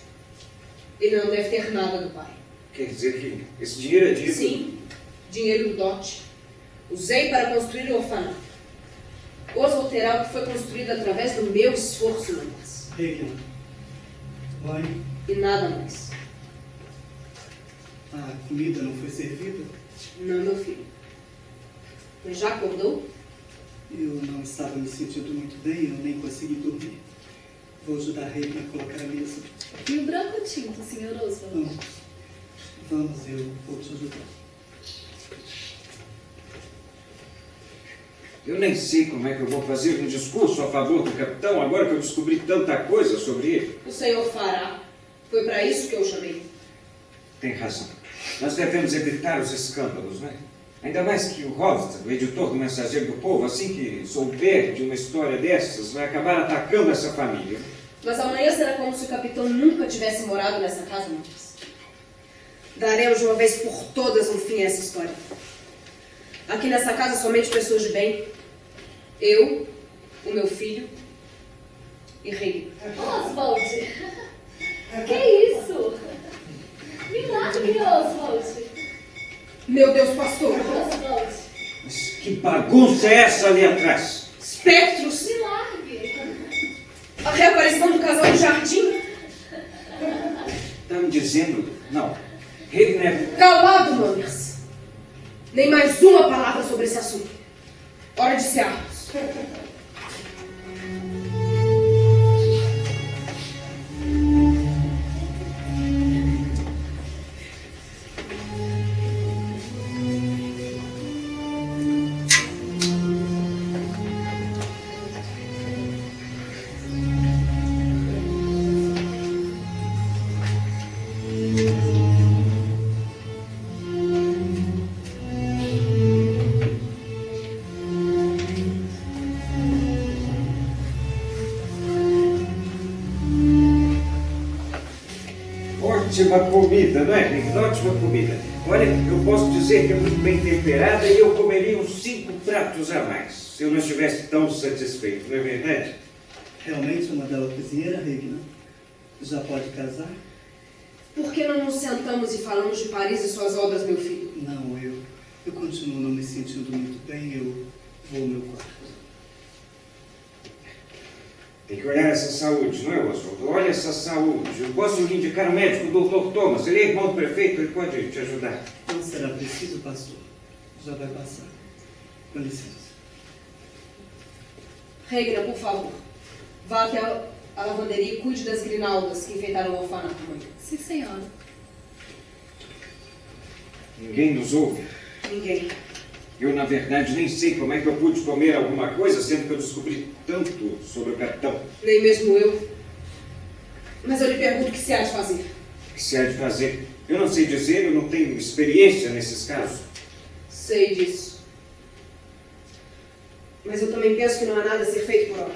Ele não deve ter nada do pai. Quer dizer que esse dinheiro é de... Sim, dinheiro do dote. Usei para construir o orfanato. Oswald terá o que foi construído através do meu esforço, Manders. Regan, mãe, E nada mais. a comida não foi servida? Não, meu filho. Mas já acordou? Eu não estava me sentindo muito bem, eu nem consegui dormir. Vou ajudar a Regan a colocar a mesa. E o branco tinto, Sr. Oswald? Vamos. Vamos, eu vou te ajudar. Eu nem sei como é que eu vou fazer um discurso a favor do capitão, agora que eu descobri tanta coisa sobre ele. O senhor fará. Foi para isso que eu o chamei. Tem razão. Nós devemos evitar os escândalos, não é? Ainda mais que o Hobbs, o editor do Mensageiro do Povo, assim que souber de uma história dessas, vai acabar atacando essa família. Mas amanhã será como se o capitão nunca tivesse morado nessa casa, Manders. Daremos de uma vez por todas um fim a essa história. Aqui nessa casa somente pessoas de bem. Eu, o meu filho e Regan. Oswald! Que isso? Milagre, Oswald! Meu Deus, pastor! Oswald! Mas que bagunça é essa ali atrás? Espectros! Milagre! A reaparição do casal do jardim! Está me dizendo... Não. Regan é... Calado, Manders! Nem mais uma palavra sobre esse assunto. Hora de encerrarmos. Ótima comida, não é, Regan? Ótima comida. Olha, eu posso dizer que é muito bem temperada e eu comeria uns 5 pratos a mais, se eu não estivesse tão satisfeito, não é verdade? Realmente uma bela cozinheira, Regina. Já pode casar? Por que não nos sentamos e falamos de Paris e suas obras, meu filho? Não, eu continuo não me sentindo muito bem. Eu vou ao meu quarto. Tem que olhar essa saúde, não é, Oswaldo? Olha essa saúde. Eu posso lhe indicar o médico, o Dr. Thomas. Ele é irmão do prefeito, ele pode te ajudar. Não será preciso, pastor. Já vai passar. Com licença. Regina, por favor, vá até a lavanderia e cuide das grinaldas que enfeitaram o orfanato amanhã. Sim, senhora. Ninguém nos ouve. Ninguém. Eu, na verdade, nem sei como é que eu pude comer alguma coisa, sendo que eu descobri tanto sobre o capitão. Nem mesmo eu. Mas eu lhe pergunto o que se há de fazer. O que se há de fazer? Eu não sei dizer, eu não tenho experiência nesses casos. Sei disso. Mas eu também penso que não há nada a ser feito por hora.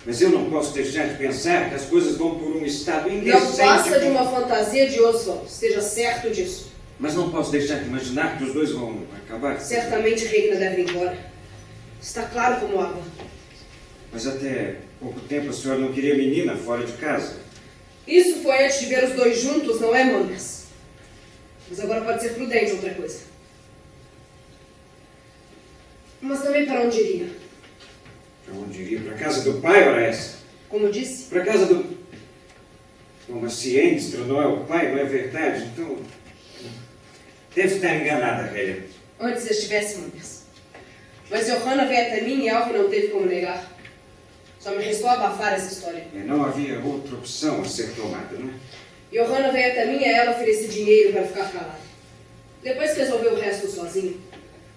Mas eu não posso deixar de pensar que as coisas vão por um estado indecente. Não passa de uma fantasia de Oswald, esteja certo disso. Mas não posso deixar de imaginar que os dois vão acabar. Certamente Regina deve ir embora. Está claro como água. Mas até pouco tempo a senhora não queria menina fora de casa. Isso foi antes de ver os dois juntos, não é, Manders? Mas agora pode ser prudente outra coisa. Mas também para onde iria? Para onde iria? Para a casa do pai, ora essa? Como disse? Para a casa do... Uma Ciência, não é o pai, não é verdade? Então... Deve estar enganada, velha. Antes estivesse, Manders. Mas Johanna veio até mim e Alvin não teve como negar. Só me restou abafar essa história. Não havia outra opção a ser tomada, não é? Johanna veio até mim e a ela ofereci dinheiro para ficar calada. Depois que resolveu o resto sozinho,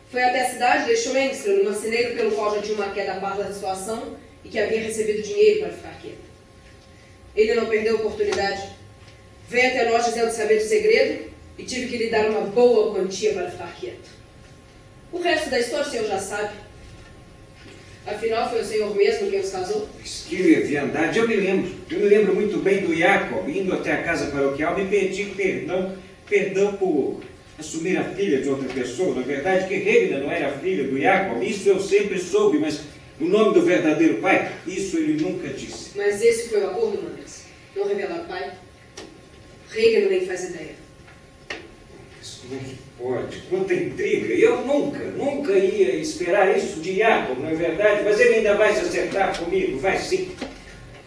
foi até a cidade, deixou Engström no marceneiro pelo qual já tinha uma queda à parte da situação e que havia recebido dinheiro para ficar quieto. Ele não perdeu a oportunidade. Veio até nós dizendo saber do segredo e tive que lhe dar uma boa quantia para ficar quieto. O resto da história o senhor já sabe. Afinal, foi o senhor mesmo quem os casou? Mas que leviandade, eu me lembro muito bem do Jacob indo até a casa paroquial me pedir perdão por assumir a filha de outra pessoa. Na verdade, que Regina não era a filha do Jacob, isso eu sempre soube, mas o nome do verdadeiro pai, isso ele nunca disse. Mas esse foi o acordo, Manders? Não revelar o pai? Regina nem faz ideia. Mas como é que pode? Quanta intriga! Eu nunca ia esperar isso de Jacob, não é verdade? Mas ele ainda vai se acertar comigo, vai sim.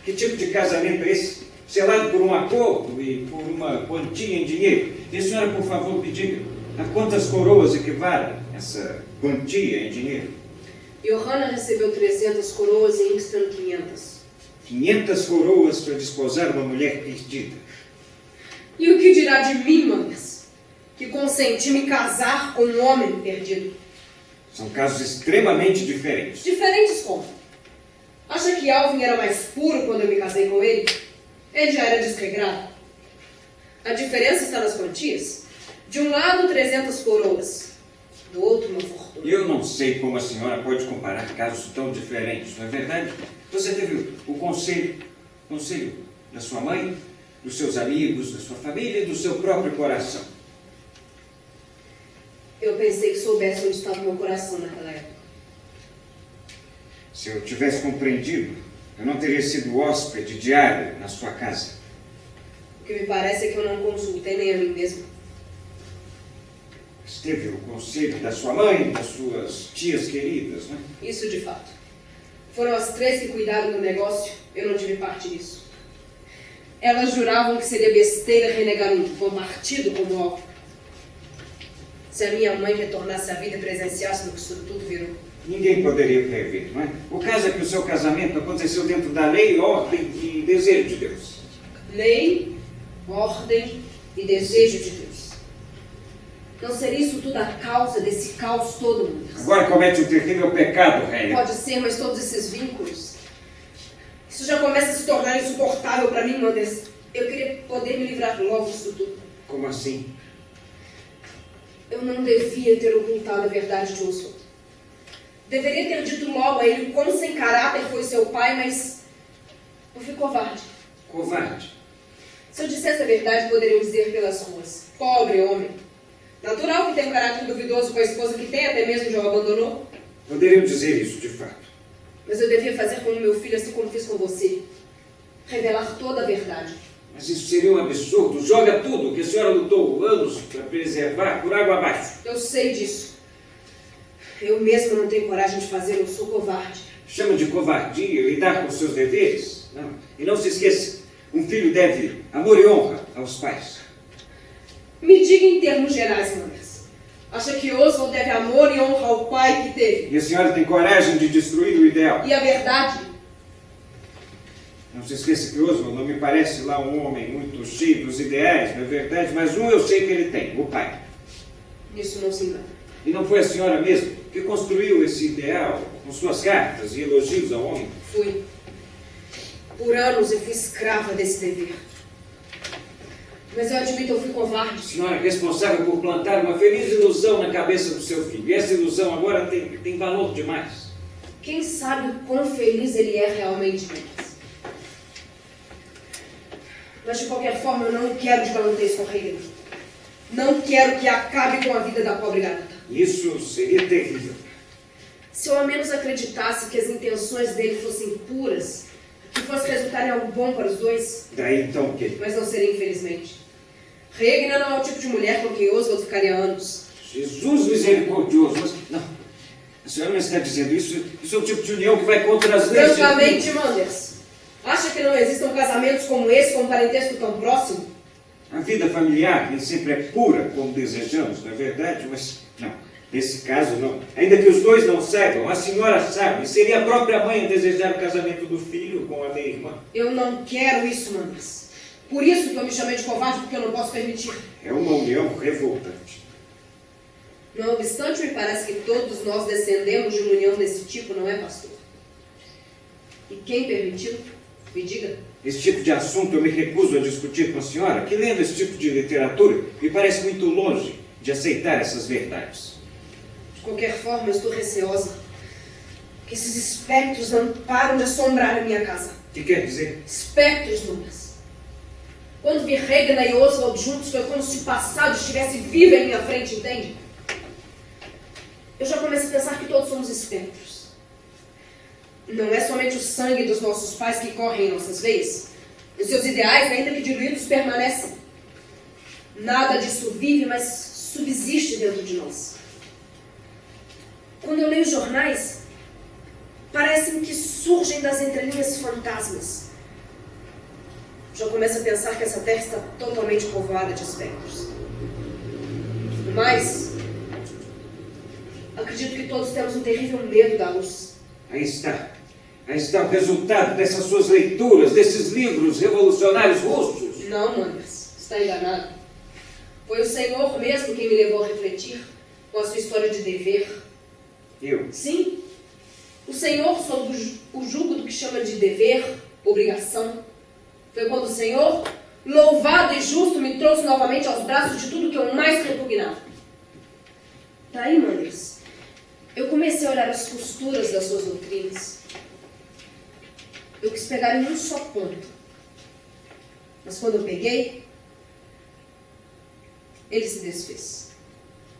Que tipo de casamento é esse? Selado por um acordo e por uma quantia em dinheiro. E a senhora, por favor, me diga, a quantas coroas equivale essa quantia em dinheiro? Johanna recebeu 300 coroas e Engström 500. 500 coroas para desposar uma mulher perdida. E o que dirá de mim, Manders? Que consenti me casar com um homem perdido. São casos extremamente diferentes. Diferentes como? Acha que Alvin era mais puro quando eu me casei com ele? Ele já era desregrado. A diferença está nas quantias. De um lado, 300 coroas. Do outro, uma fortuna. Eu não sei como a senhora pode comparar casos tão diferentes, não é verdade? Você teve o conselho da sua mãe, dos seus amigos, da sua família e do seu próprio coração. Eu pensei que soubesse onde estava o meu coração naquela época. Se eu tivesse compreendido, eu não teria sido hóspede diário na sua casa. O que me parece é que eu não consultei nem a mim mesmo. Mas teve o conselho da sua mãe, das suas tias queridas, não é? Isso de fato. Foram as 3 que cuidaram do negócio, eu não tive parte nisso. Elas juravam que seria besteira renegar um bom partido como alvo. Se a minha mãe retornasse à vida e presenciasse no que isso tudo virou. Ninguém poderia prever, não é? O caso é que o seu casamento aconteceu dentro da lei, ordem e desejo de Deus. Lei, ordem e desejo de Deus. Não seria isso tudo a causa desse caos todo, Manders? Agora comete um terrível pecado, Reina. Pode ser, mas todos esses vínculos... Isso já começa a se tornar insuportável para mim, Manders. Eu queria poder me livrar logo disso tudo. Como assim? Eu não devia ter ocultado a verdade de Oswald. Deveria ter dito logo a ele o quão sem caráter foi seu pai, mas... eu fui covarde. Covarde. Se eu dissesse a verdade, poderiam dizer pelas ruas. Pobre homem. Natural que tem um caráter duvidoso com a esposa que tem, até mesmo já o abandonou. Poderiam dizer isso, de fato. Mas eu devia fazer com o meu filho assim como fiz com você. Revelar toda a verdade. Mas isso seria um absurdo. Joga tudo que a senhora lutou anos para preservar por água abaixo. Eu sei disso. Eu mesma não tenho coragem de fazer, eu sou covarde. Chama de covardia lidar com seus deveres? Não. E não se esqueça, um filho deve amor e honra aos pais. Me diga em termos gerais, Manders. Acha que Oswald deve amor e honra ao pai que teve? E a senhora tem coragem de destruir o ideal? E a verdade? Não se esqueça que Oswald não me parece lá um homem muito cheio dos ideais, não é verdade? Mas um eu sei que ele tem, o pai. Nisso não se engana. E não foi a senhora mesmo que construiu esse ideal com suas cartas e elogios ao homem? Fui. Por anos eu fui escrava desse dever. Mas eu admito, eu fui covarde. A senhora é responsável por plantar uma feliz ilusão na cabeça do seu filho. E essa ilusão agora tem valor demais. Quem sabe o quão feliz ele é realmente, Manders. Mas de qualquer forma, eu não quero de galanteios com Reagan. Não quero que acabe com a vida da pobre garota. Isso seria terrível. Se eu ao menos acreditasse que as intenções dele fossem puras, que fosse resultar em algo bom para os dois. Daí então o quê? Mas não seria, infelizmente. Regina não é o tipo de mulher com quem Oswald ficaria anos. Jesus misericordioso. Mas, não, a senhora não está dizendo isso. Isso é o tipo de união que vai contra as leis. Francamente, Manders, acha que não existam casamentos como esse com um parentesco tão próximo? A vida familiar nem sempre é pura como desejamos, não é verdade? Mas, não, nesse caso não. Ainda que os dois não saibam, a senhora sabe. Seria a própria mãe a desejar o casamento do filho com a minha irmã. Eu não quero isso, Manders. Por isso que eu me chamei de covarde, porque eu não posso permitir. É uma união revoltante. Não obstante, me parece que todos nós descendemos de uma união desse tipo, não é, pastor? E quem permitiu? Me diga. Esse tipo de assunto eu me recuso a discutir com a senhora, que lendo esse tipo de literatura me parece muito longe de aceitar essas verdades. De qualquer forma, eu estou receosa que esses espectros não param de assombrar a minha casa. O que quer dizer? Espectros, Lucas. Quando vi Regina e Oswald juntos, foi como se o passado estivesse vivo em minha frente, entende? Eu já começo a pensar que todos somos espectros. Não é somente o sangue dos nossos pais que corre em nossas veias. Os seus ideais, ainda que diluídos, permanecem. Nada disso vive, mas subsiste dentro de nós. Quando eu leio jornais, parecem que surgem das entrelinhas fantasmas. Já começo a pensar que essa terra está totalmente povoada de espectros. Mas acredito que todos temos um terrível medo da luz. Aí está o resultado dessas suas leituras, desses livros revolucionários russos. Não, Manders, está enganado. Foi o Senhor mesmo quem me levou a refletir com a sua história de dever. Eu? Sim, o Senhor sob o jugo do que chama de dever, obrigação. Foi quando o Senhor, louvado e justo, me trouxe novamente aos braços de tudo que eu mais repugnava. Daí, Manders, eu comecei a olhar as costuras das suas doutrinas. Eu quis pegar em um só ponto. Mas quando eu peguei, ele se desfez.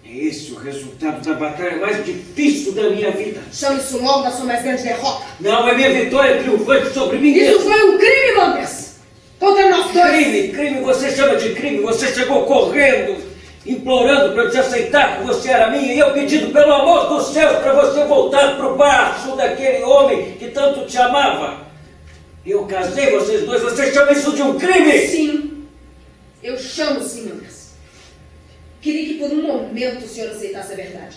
É esse o resultado da batalha mais difícil da minha vida. Chame isso logo da sua mais grande derrota. Não, é minha vitória triunfante sobre mim Isso mesmo. foi um crime, Manders! Contra nós dois! Crime, você chama de crime. Você chegou correndo, implorando para eu te aceitar que você era minha, e eu pedindo pelo amor dos céus para você voltar para o braço daquele homem que tanto te amava. Eu casei vocês dois, você chama isso de um crime? Sim, eu chamo sim, Manders. Queria que por um momento o senhor aceitasse a verdade.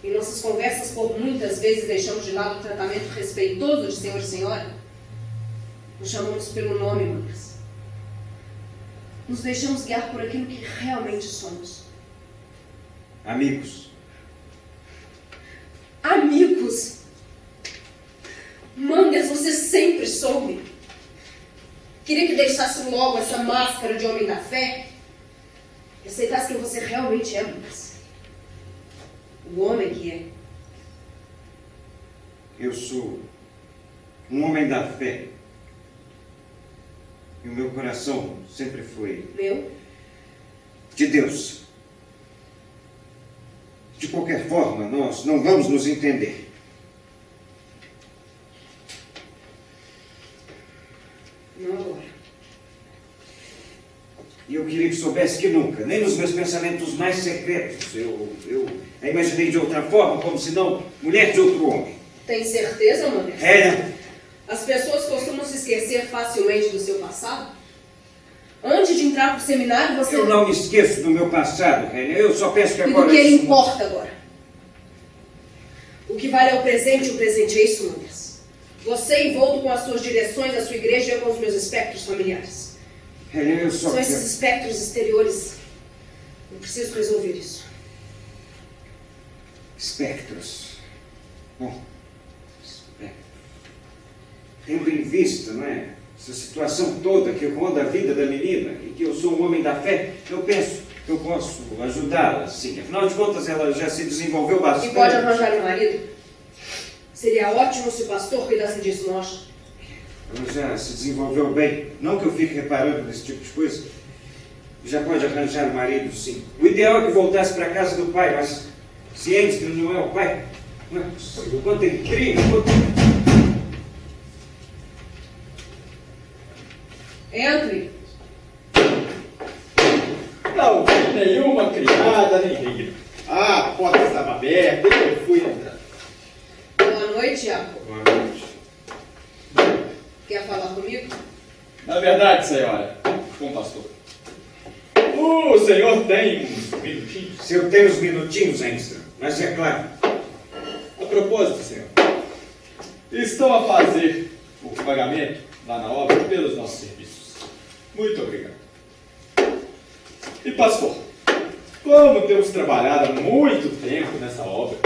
Em nossas conversas, por muitas vezes, deixamos de lado o tratamento respeitoso de senhor e senhora. Nos chamamos pelo nome, Manders. Nos deixamos guiar por aquilo que realmente somos. Amigos. Amigos? Manders, você sempre soube. Queria que deixasse logo essa máscara de homem da fé e aceitasse quem você realmente é, Manders. O homem que é. Eu sou um homem da fé. E o meu coração sempre foi Meu? de Deus. De qualquer forma, nós não vamos nos entender. Eu queria que soubesse que nunca, nem nos meus pensamentos mais secretos, eu a imaginei de outra forma, como se não mulher de outro homem. Tem certeza, Modesto? Helen, As pessoas costumam se esquecer facilmente do seu passado? Antes de entrar pro seminário, você... eu não me esqueço do meu passado, Helen. Eu só penso que E agora... do que ele importa agora? O que vale é o presente, e o presente é isso, Modesto. Você envolto com as suas direções, a sua igreja e eu com os meus espectros familiares. Helen, eu só São quero... esses espectros exteriores. Eu preciso resolver isso. Espectros. Bom, espectros. Tendo em vista, não é? Essa situação toda que ronda a vida da menina e que eu sou um homem da fé, eu penso que eu posso ajudá-la, sim. Afinal de contas, ela já se desenvolveu E bastante. pode arranjar um marido? Seria ótimo se o pastor cuidasse disso, nós. Ela já se desenvolveu bem. Não que eu fique reparando nesse tipo de coisa. Já pode arranjar um marido, sim. O ideal é que voltasse para a casa do pai, mas se Engström não é o pai, não é possível. Quanto é incrível, quanto... Entre. Não vi nenhuma criada, nem negra. Ah, a porta estava aberta e eu fui entrar. Boa noite, Jacob. Boa noite. Quer falar comigo? Na verdade, senhora, bom pastor, o senhor tem uns minutinhos? Se eu tenho uns minutinhos, Engström, mas é claro. A propósito, senhor, estou a fazer o pagamento lá na obra pelos nossos serviços. Muito obrigado. E pastor, como temos trabalhado há muito tempo nessa obra,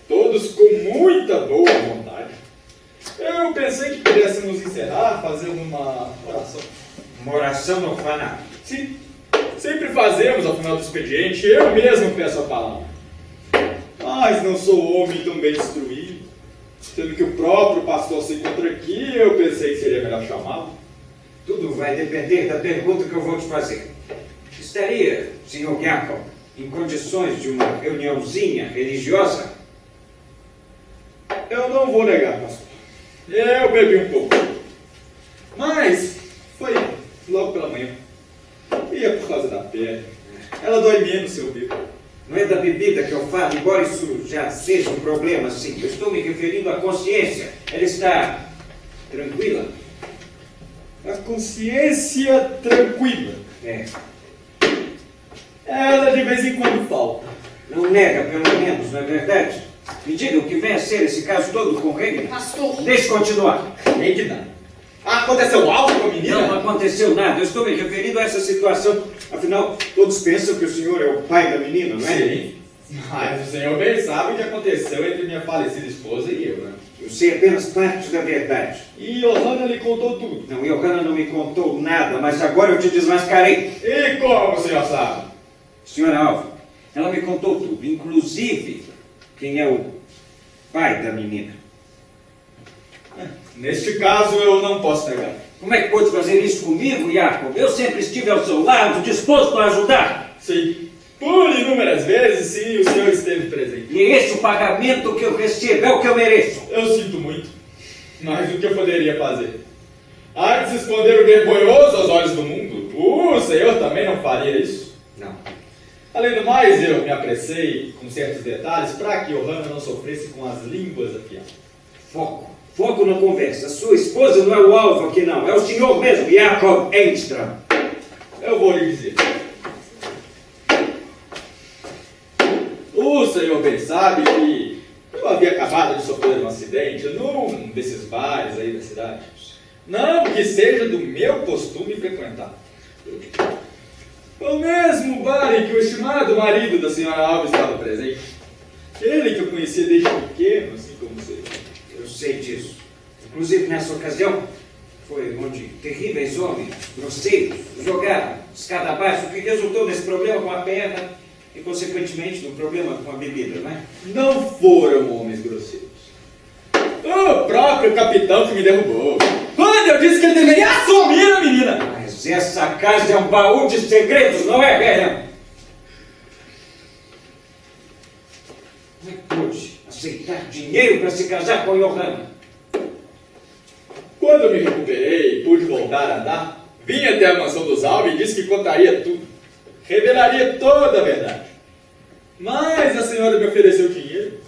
todos com muita boa vontade, eu pensei que pudéssemos encerrar fazendo uma oração. Uma oração no orfanato. Sim, sempre fazemos ao final do expediente, eu mesmo peço a palavra. Mas não sou homem tão bem instruído, sendo que o próprio pastor se encontra aqui, eu pensei que seria melhor chamá-lo. Tudo vai depender da pergunta que eu vou te fazer. Estaria, Sr. Jacob, em condições de uma reuniãozinha religiosa? Eu não vou negar, pastor. Eu bebi um pouco. Mas foi logo pela manhã. E é por causa da perna. Ela dói menos se eu bebo. Não é da bebida que eu falo, embora isso já seja um problema, sim. Eu estou me referindo à consciência. Ela está tranquila? A consciência tranquila. É. Ela de vez em quando falta. Não nega, pelo menos, não é verdade? Me diga o que vem a ser esse caso todo com Regner. Pastor. Deixe continuar. Nem que nada. Aconteceu algo com a menina? Não aconteceu nada. Eu estou me referindo a essa situação. Afinal, todos pensam que o senhor é o pai da menina, não é? Sim. Mas o senhor bem sabe o que aconteceu entre minha falecida esposa e eu, né? Eu sei apenas parte da verdade. E Johanna lhe contou tudo. Não, Johanna não me contou nada, mas agora eu te desmascarei. E como o senhor sabe? Senhora Alva, ela me contou tudo, inclusive quem é o pai da menina. Neste caso, eu não posso negar. Como é que pôde fazer isso comigo, Jacob? Eu sempre estive ao seu lado, disposto a ajudar. Sim. Por inúmeras vezes, sim, o senhor esteve presente. E esse é o pagamento que eu recebo, é o que eu mereço. Eu sinto muito. Mas o que eu poderia fazer? Antes de esconder o vergonhoso aos olhos do mundo, o senhor também não faria isso? Não. Além do mais, eu me apressei com certos detalhes para que Johanna não sofresse com as línguas afiadas. Foco. Foco na conversa. Sua esposa não é o alvo aqui, não. É o senhor mesmo, Jacob Engström. Eu vou lhe dizer. O senhor bem sabe que eu havia acabado de sofrer um acidente num desses bares aí da cidade. Não que seja do meu costume frequentar. O mesmo bar em que o estimado marido da senhora Alves estava presente. Ele que eu conhecia desde pequeno, assim como você. Eu sei disso. Inclusive, nessa ocasião, foi onde terríveis homens, grosseiros, jogaram escada abaixo, o que resultou nesse problema com a perna e, consequentemente, no problema com a bebida, não é? Não foram homens grosseiros. O próprio capitão que me derrubou. Quando eu disse que ele deveria assumir a menina. Mas essa casa é um baú de segredos, não é, Graham? Como é que pôde aceitar dinheiro para se casar com Johanna? Quando eu me recuperei e pude voltar a andar, Vim até a mansão dos Alves e disse que contaria tudo. Revelaria toda a verdade. Mas a senhora me ofereceu dinheiro.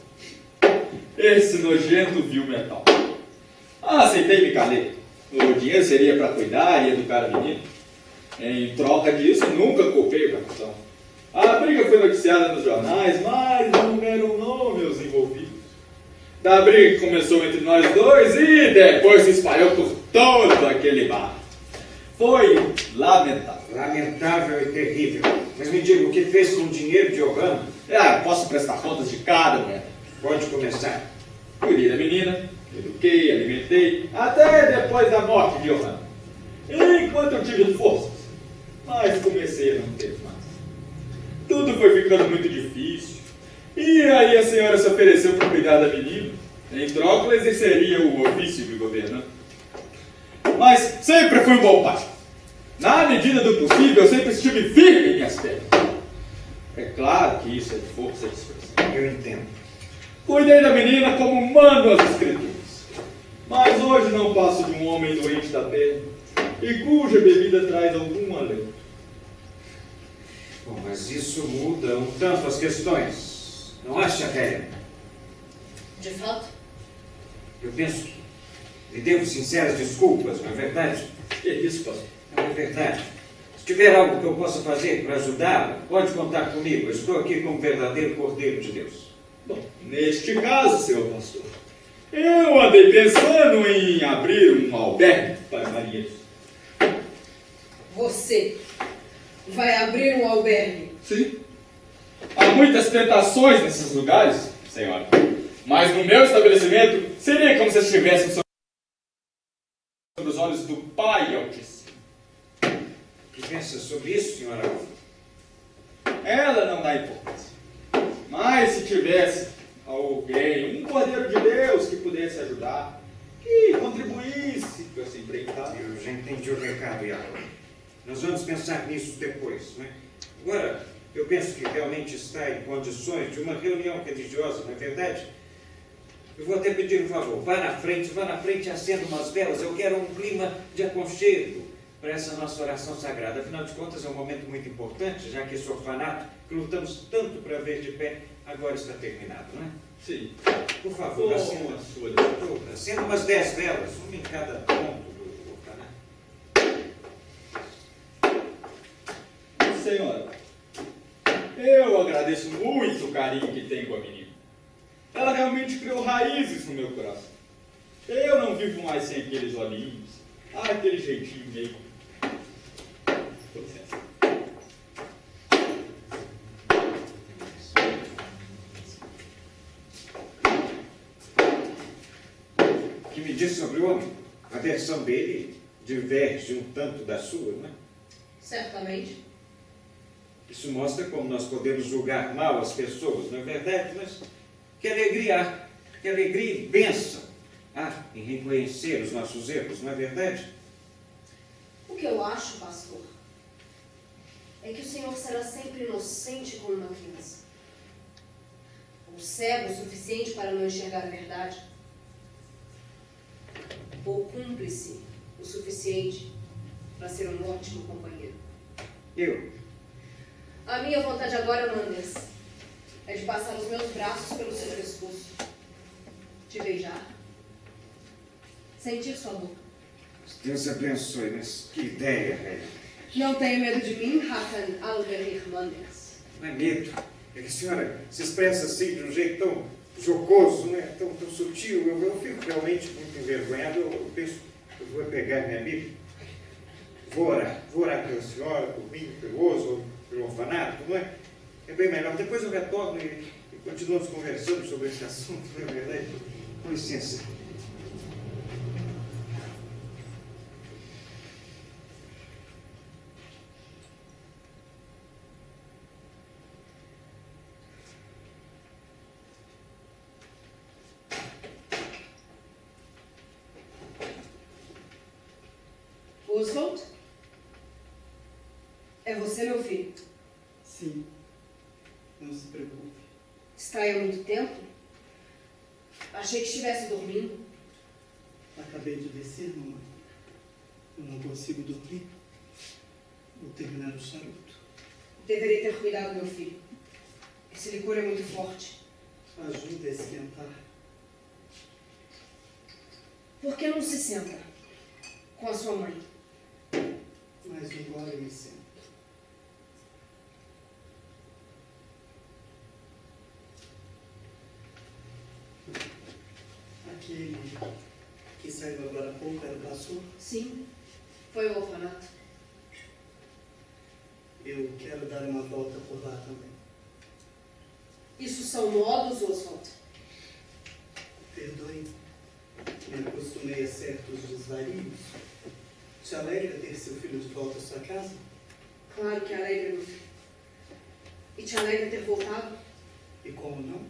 Esse nojento vil metal. Aceitei e me calei. O dinheiro seria para cuidar e educar a menina. Em troca disso, nunca culpei o capitão. A briga foi noticiada nos jornais, mas não eram nomes envolvidos. Da briga que começou entre nós dois e depois se espalhou por todo aquele bar. Foi lamentável. Lamentável e terrível. Mas me diga, o que fez com o dinheiro de Johanna? Posso prestar contas de cada moeda. Pode começar. Cuidei da menina, eduquei, alimentei, até depois da morte de Johanna. Enquanto eu tive forças, mas comecei a não ter mais. Tudo foi ficando muito difícil. E aí a senhora se ofereceu para cuidar da menina. Em troca, ela exerceria o ofício de governante. Mas sempre fui um bom pai. Na medida do possível, eu sempre estive firme em minhas pernas. É claro que isso é de força de expressão. Eu entendo. Cuidei da menina como mandam as escrituras. Mas hoje não passo de um homem doente da terra e cuja bebida traz algum alento. Bom, mas isso muda um tanto as questões. Não acha, Helen? De fato? Eu penso que lhe devo sinceras desculpas, não é verdade? Que isso, pastor? Não é verdade. Se tiver algo que eu possa fazer para ajudá-la, pode contar comigo. Eu estou aqui como verdadeiro Cordeiro de Deus. Bom, neste caso, senhor pastor, eu andei pensando em abrir um albergue para marinheiros. Você vai abrir um albergue? Sim. Há muitas tentações nesses lugares, senhora. Mas no meu estabelecimento, seria como se estivesse sob os olhos do Pai Altíssimo. O que pensa sobre isso, senhora Alva? Ela não dá importância. Mas se tivesse alguém, um Cordeiro de Deus que pudesse ajudar, que contribuísse para se empreitar. Eu já entendi o recado, Iago. Nós vamos pensar nisso depois, não é? Agora, eu penso que realmente está em condições de uma reunião religiosa, não é verdade? Eu vou até pedir um favor. Vá na frente e acenda umas velas. Eu quero um clima de aconchego para essa nossa oração sagrada. Afinal de contas, é um momento muito importante, já que esse orfanato, que lutamos tanto para ver de pé, agora está terminado, não é? Sim. Por favor, acenda. sua Acenda umas 10 velas, uma em cada ponto do orfanato. Senhora, eu agradeço muito o carinho que tem com a menina. Ela realmente criou raízes no meu coração. Eu não vivo mais sem aqueles olhinhos, aquele jeitinho meio. Com licença. O que me diz sobre o homem? A versão dele diverge um tanto da sua, não é? Certamente. Isso mostra como nós podemos julgar mal as pessoas, não é verdade? Mas que alegria e bênção há em reconhecer os nossos erros, não é verdade? O que eu acho, pastor, é que o Senhor será sempre inocente como uma criança. Ou cego o suficiente para não enxergar a verdade. Ou cúmplice o suficiente para ser um ótimo companheiro. A minha vontade agora, Manders, é de passar os meus braços pelo seu pescoço, te beijar, sentir sua boca. Deus abençoe, mas que ideia, velho. Não tenha medo de mim, Hakan Alberich Manders. Não é medo. É que a senhora se expressa assim de um jeito tão jocoso, né? tão sutil. Eu fico realmente muito envergonhado. Eu penso que eu vou pegar minha Bíblia. Vou orar pela senhora, por mim, pelo osso, pelo orfanato, não é? É bem melhor. Depois eu retorno e continuamos conversando sobre esse assunto, não é verdade? Com licença. Oswald? É você, meu filho? Sim, não se preocupe. Está aí há muito tempo? Achei que estivesse dormindo. Acabei de descer, mamãe. Eu não consigo dormir. Vou terminar o charuto. Deveria ter cuidado, meu filho. Esse licor é muito forte. Ajuda a esquentar. Por que não se senta com a sua mãe? Mas agora eu me sento. Aquele que saiu agora há pouco era o pastor. Sim, foi o orfanato. Eu quero dar uma volta por lá também. Isso são modos, Oswald? Perdoe, me acostumei a certos desvarios. Te alegra ter seu filho de volta à sua casa? Claro que alegra, meu filho. E te alegra ter voltado? E como não?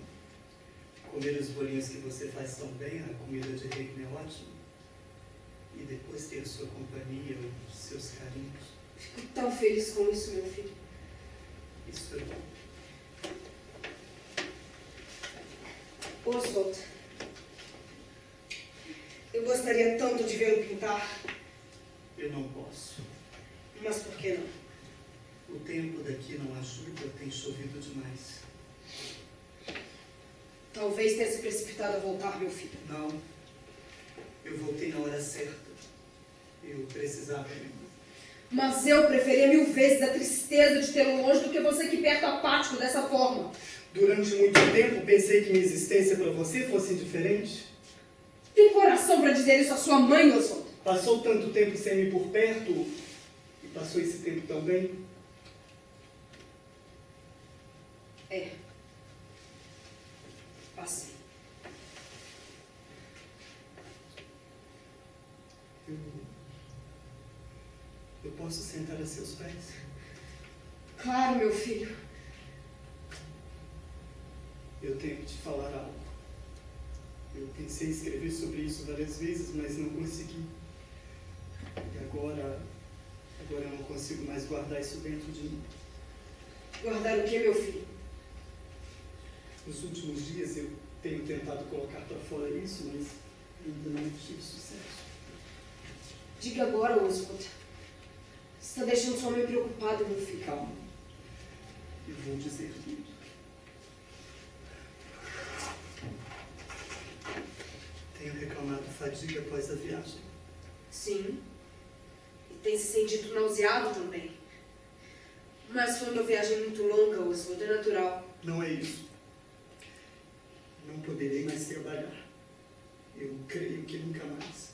Comer os bolinhos que você faz tão bem, a comida de Rick é ótima. E depois ter sua companhia, os seus carinhos. Fico tão feliz com isso, meu filho. Isso é bom. Oswald, eu gostaria tanto de vê-lo pintar. Eu não posso. Mas por que não? O tempo daqui não ajuda, tem chovido demais. Talvez tenha se precipitado a voltar, meu filho. Não. Eu voltei na hora certa. Eu precisava mesmo. Mas eu preferia 1000 vezes a tristeza de tê-lo longe do que você aqui perto apático dessa forma. Durante muito tempo pensei que minha existência para você fosse indiferente. Tem coração para dizer isso à sua mãe, Oswald? Passou tanto tempo sem me por perto e passou esse tempo tão bem. É. Passei. Eu posso sentar a seus pés? Claro, meu filho. Eu tenho que te falar algo. Eu pensei em escrever sobre isso várias vezes, mas não consegui. E agora eu não consigo mais guardar isso dentro de mim. Guardar o que, meu filho? Nos últimos dias eu tenho tentado colocar para fora isso, mas ainda não tive sucesso. Diga agora, Oswald. Você está deixando sua mãe preocupada, meu filho. Calma. Eu vou dizer tudo. Tenho reclamado fadiga após a viagem. Sim. E tem se sentido nauseado também. Mas foi uma viagem muito longa, Oswald, é natural. Não é isso. Não poderei mais trabalhar. Eu creio que nunca mais.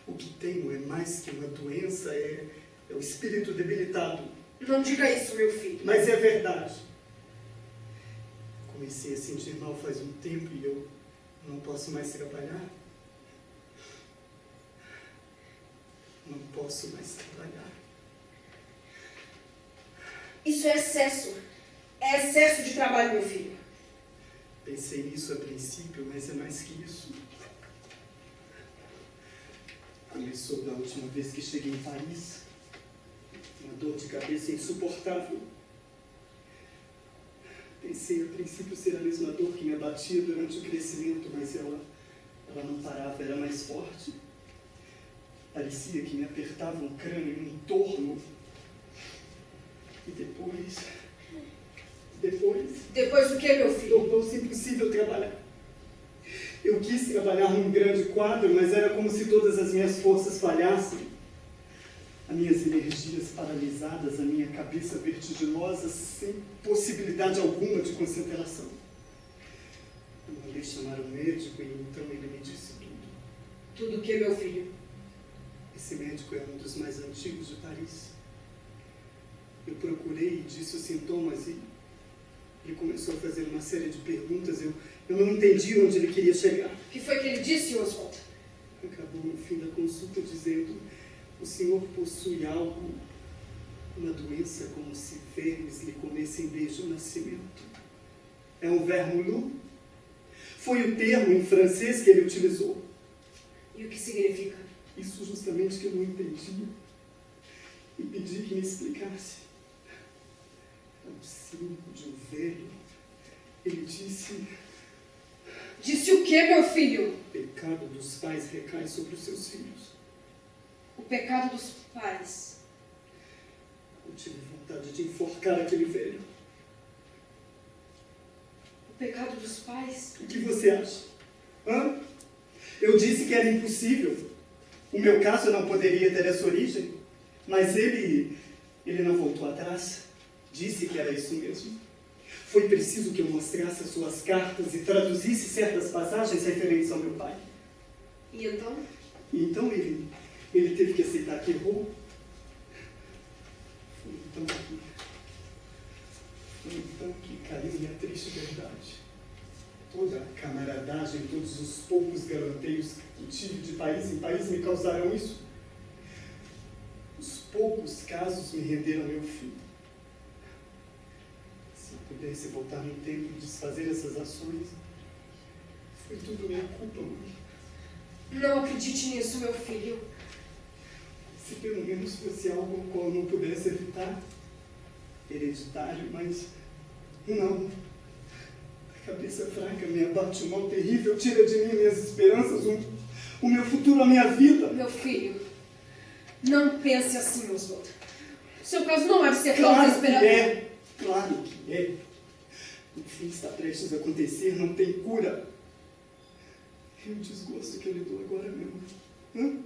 O que tenho é mais que uma doença, é o espírito debilitado. Não diga isso, meu filho. Mas é verdade. Comecei a sentir mal faz um tempo e eu não posso mais trabalhar. Não posso mais trabalhar. Isso é excesso. É excesso de trabalho, meu filho. Pensei nisso a princípio, mas é mais que isso. Começou da última vez que cheguei em Paris. Uma dor de cabeça insuportável. Pensei a princípio ser a mesma dor que me abatia durante o crescimento, mas ela não parava, era mais forte. Parecia que me apertava um crânio em torno. E depois... Depois do que, meu filho? Tornou-se impossível trabalhar. Eu quis trabalhar num grande quadro, mas era como se todas as minhas forças falhassem. As minhas energias paralisadas, a minha cabeça vertiginosa, sem possibilidade alguma de concentração. Eu mandei chamar o médico e então ele me disse tudo. Tudo o que, meu filho? Esse médico é um dos mais antigos de Paris. Eu procurei e disse os sintomas e ele começou a fazer uma série de perguntas. Eu não entendi onde ele queria chegar. O que foi que ele disse, Oswald? Acabou no fim da consulta dizendo: o senhor possui algo, uma doença como se vermes lhe comessem desde o nascimento. É um vermulu. Foi o termo em francês que ele utilizou. E o que significa? Isso justamente que eu não entendi. E pedi que me explicasse. Ao símbolo de um velho, ele disse: Disse o que, meu filho? o pecado dos pais recai sobre os seus filhos. O pecado dos pais. Eu tive vontade de enforcar aquele velho. O pecado dos pais? O que você acha? Hã? Eu disse que era impossível. O meu caso não poderia ter essa origem. Mas ele não voltou atrás. Disse que era isso mesmo. Foi preciso que eu mostrasse as suas cartas e traduzisse certas passagens referentes ao meu pai. E então? E então ele teve que aceitar que errou. Foi então que caiu-me a triste verdade. Toda a camaradagem, todos os poucos galanteios que tive de país em país me causaram isso. Os poucos casos me renderam meu fim. Se eu pudesse voltar no tempo e desfazer essas ações, foi tudo minha culpa, mãe. Não acredite nisso, meu filho. Se pelo menos fosse algo ao qual eu não pudesse evitar, hereditário, mas não. A cabeça fraca me abate um mal terrível, tira de mim minhas esperanças, o meu futuro, a minha vida. Meu filho, não pense assim, Oswald. Seu caso não há de ser tão Claro que desesperador. é, claro que é. O fim está prestes a acontecer, não tem cura. E o desgosto que eu lhe dou agora mesmo. Hã?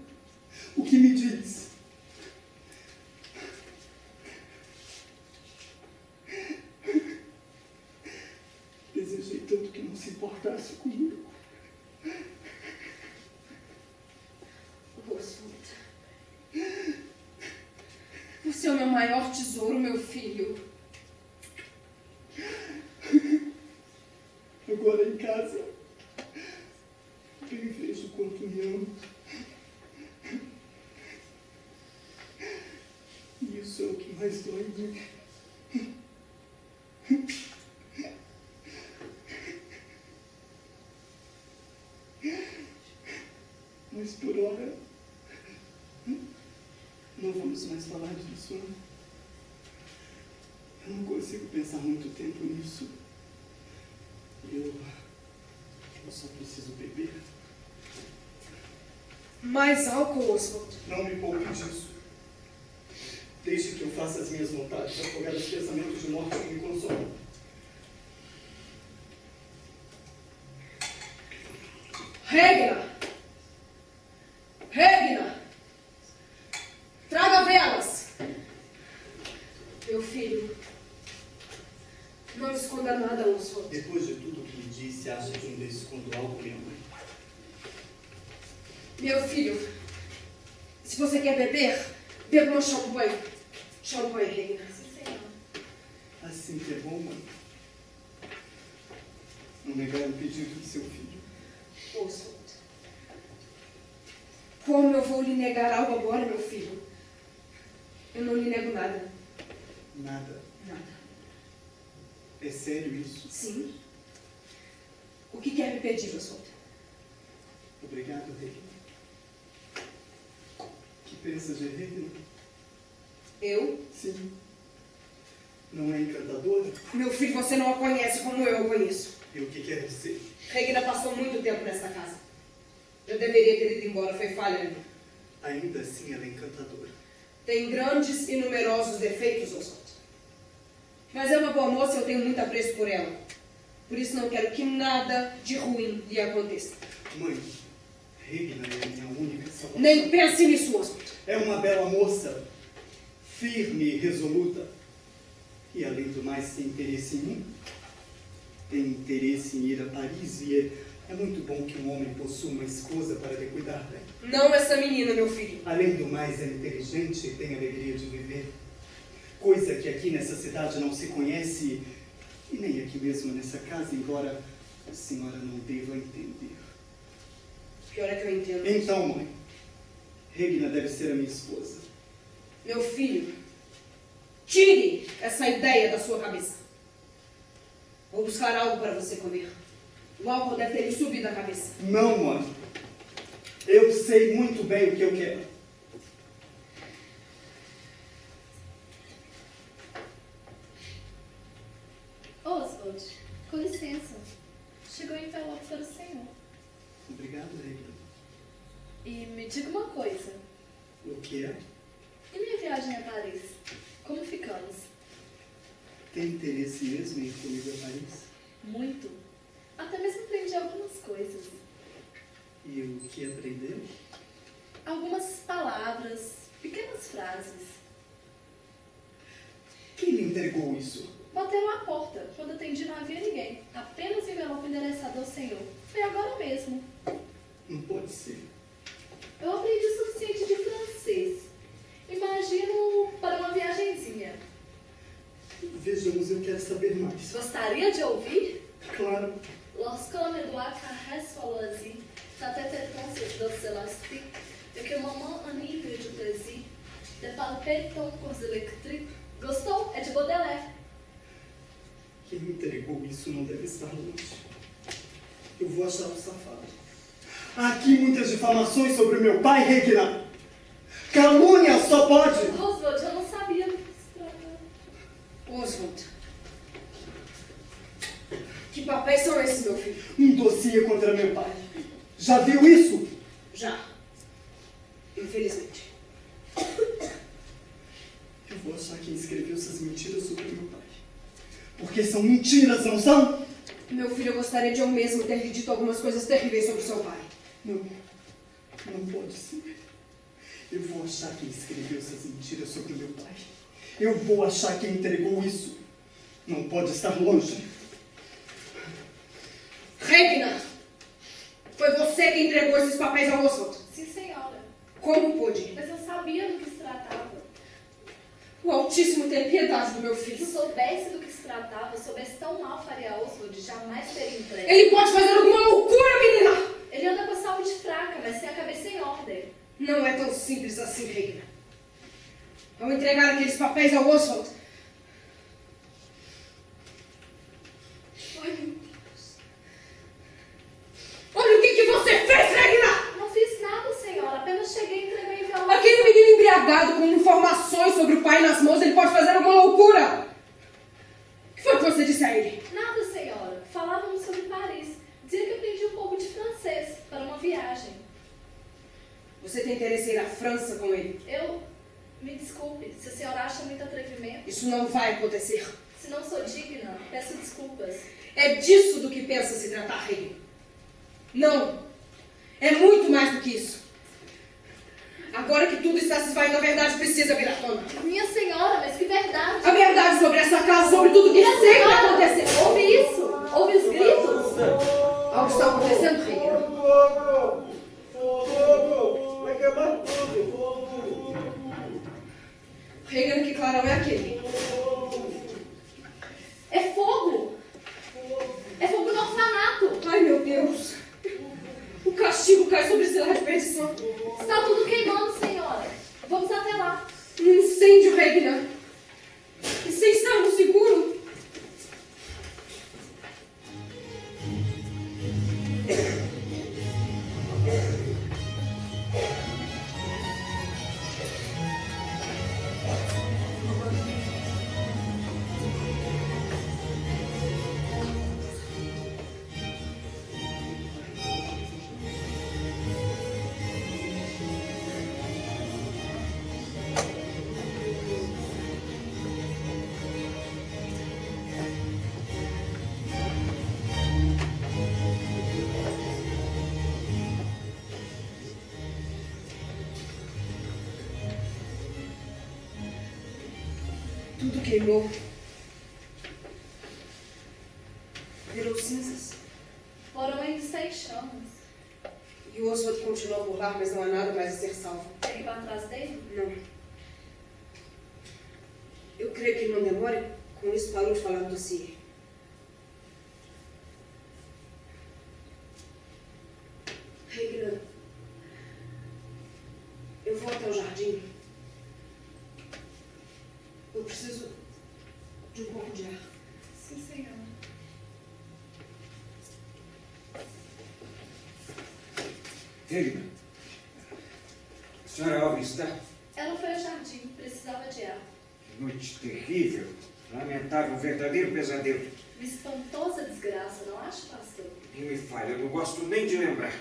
O que me diz? Desejei tanto que não se importasse comigo. Oswald, você é o meu maior tesouro, meu filho. Agora em casa, eu vejo o quanto me amo. E isso é o que mais dói em mim. Mas por hora, não vamos mais falar disso. Né? Eu não consigo pensar muito tempo nisso. Eu só preciso beber. Mais álcool, Oswald. Não me poupe disso. Deixe que eu faça as minhas vontades, afogar os pensamentos de morte que me consolam. Regina! Regina! Traga velas! Meu filho, não esconda nada, Oswald. Depois de tudo que me disse, acha que ainda escondo algo, minha mãe? Meu filho, se você quer beber, beba um champanhe. Champanhe, Regina. Sim, senhor. Assim que é bom, mãe. Não negar o pedido de seu filho. Oswald, como eu vou lhe negar algo agora, meu filho? Eu não lhe nego nada. Nada. Nada. É sério isso? Sim. O que quer me pedir, Oswald? Obrigado, Regina. Que pensa de Regina? Eu? Sim. Não é encantadora? Meu filho, você não a conhece como eu a conheço. E o que quer dizer? Regina passou muito tempo nessa casa. Eu deveria ter ido embora, foi falha minha. Ainda assim ela é encantadora. Tem grandes e numerosos defeitos, Oswald. Mas é uma boa moça e eu tenho muito apreço por ela. Por isso não quero que nada de ruim lhe aconteça. Mãe, Regina é a minha única salvação. Nem pense nisso, Oswald. É uma bela moça, firme e resoluta. E além do mais tem interesse em mim. Tem interesse em ir a Paris e é muito bom que um homem possua uma esposa para lhe cuidar bem. Não essa menina, meu filho. Além do mais, é inteligente e tem alegria de viver. Coisa que aqui nessa cidade não se conhece, e nem aqui mesmo nessa casa, embora a senhora não deva entender. Pior é que eu entendo. Então, mãe, Regina deve ser a minha esposa. Meu filho, tire essa ideia da sua cabeça. Vou buscar algo para você comer. O álcool deve ter lhe subido a cabeça. Não, mãe. Eu sei muito bem o que eu quero. Oswald, com licença. Chegou o envelope para o senhor. Obrigado, Regina. E me diga uma coisa. O que é? E minha viagem a Paris? Como ficamos? Tem interesse mesmo em ir comigo a Paris? Muito. Até mesmo aprendi algumas coisas. E o que aprendeu? Algumas palavras, pequenas frases. Quem lhe entregou isso? Bateram à porta. Quando atendi não havia ninguém. Apenas um envelope endereçado ao senhor. Foi agora mesmo. Não pode ser. Eu aprendi o suficiente de francês. Imagino para uma viagenzinha. Vejamos, eu quero saber mais. Gostaria de ouvir? Claro. Lorsque l'homme doit caresse sur l'oisie, sa tête est dans élastique, et que maman enivre de plaisir, de palper ton corps électrique. Gostou? É de Baudelaire. Quem me entregou isso não deve estar longe. Eu vou achar o safado. Há aqui muitas difamações sobre meu pai, Regina. Calúnia só pode. Oswald, eu não sabia do que se tratava. Oswald. Que papéis são esses, meu filho? Um dossiê contra meu pai. Já viu isso? Já. Infelizmente. Eu vou achar quem escreveu essas mentiras sobre meu pai. Porque são mentiras, não são? Meu filho, eu gostaria de eu mesmo ter lhe dito algumas coisas terríveis sobre seu pai. Não. Não pode ser. Eu vou achar quem escreveu essas mentiras sobre meu pai. Eu vou achar quem entregou isso. Não pode estar longe. Regina! Foi você que entregou esses papéis ao Oswald? Sim, senhora. Como pôde? Mas eu sabia do que se tratava. O Altíssimo tem piedade do meu Se filho. soubesse do que se tratava, soubesse tão mal faria Oswald, jamais teria entregue. Ele pode fazer alguma loucura, menina! Ele anda com a saúde fraca, mas tem a cabeça em ordem. Não é tão simples assim, Regina. Ao entregar aqueles papéis ao Oswald... Ai, meu Deus. Olha o que você fez, Regina! Não fiz nada, senhora. Apenas cheguei e entreguei o envelope. Aquele menino embriagado com informações sobre o pai nas mãos, ele pode fazer alguma loucura! O que foi que você disse a ele? Nada, senhora. Falávamos sobre Paris. Dizia que aprendi um pouco de francês para uma viagem. Você tem interesse em ir à França com ele? Me desculpe, se a senhora acha muito atrevimento. Isso não vai acontecer. Se não sou digna, peço desculpas. É disso do que pensa se tratar, Regina. Não. É muito mais do que isso. Agora que tudo está se esvaindo, a verdade precisa vir à tona. Minha senhora, mas que verdade. A verdade sobre essa casa, sobre tudo que Minha sempre senhora, aconteceu. ouve isso? Ouve os gritos? Algo está acontecendo, Regina. Vai queimar tudo. Regina, que clarão é aquele? É fogo. É fogo no orfanato. Ai, meu Deus. O castigo cai sobre esse lar de perdição. Está tudo queimando, senhora. Vamos até lá. Um incêndio, Regina. E sem estarmos seguros. Tudo queimou. Virou cinzas. Porão ainda está em chamas. E o Oswald continua por lá, mas não há nada mais a ser salvo. Tem que ir para trás dele? Não. Eu creio que ele não demore. Com isso, parou de falar do dossiê. Regina, eu vou até o jardim. Eu preciso de um pouco de ar. Sim, senhora. Regina, a senhora Alves está? Ela foi ao jardim. Precisava de ar. Que noite terrível, lamentável, um verdadeiro pesadelo. Uma espantosa desgraça, não acho, pastor? Nem me falha, eu não gosto nem de lembrar.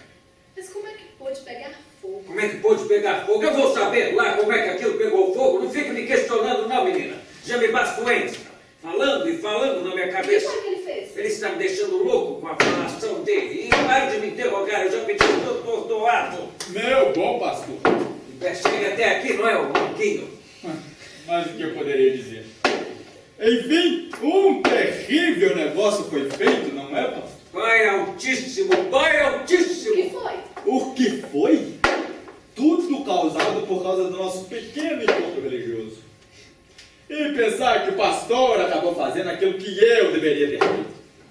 Mas como é que pôde pegar fogo? Como é que pôde pegar fogo? Eu vou saber lá como é que aquilo pegou fogo. Não fica me questionando não, menina. Já me basta doente. Falando e falando na minha O que cabeça. foi que ele fez? Ele está me deixando louco com a falação dele. E pare de me interrogar, eu já pedi o doutor Doado. Meu bom pastor. Chegue até aqui, não é, o Manquinho? Mas o que eu poderia dizer? Enfim, um terrível negócio foi feito, não é, pastor? Pai Altíssimo, Pai O que Altíssimo! foi? O que foi? Tudo causado por causa do nosso pequeno encontro religioso. E pensar que o pastor acabou fazendo aquilo que eu deveria ter feito.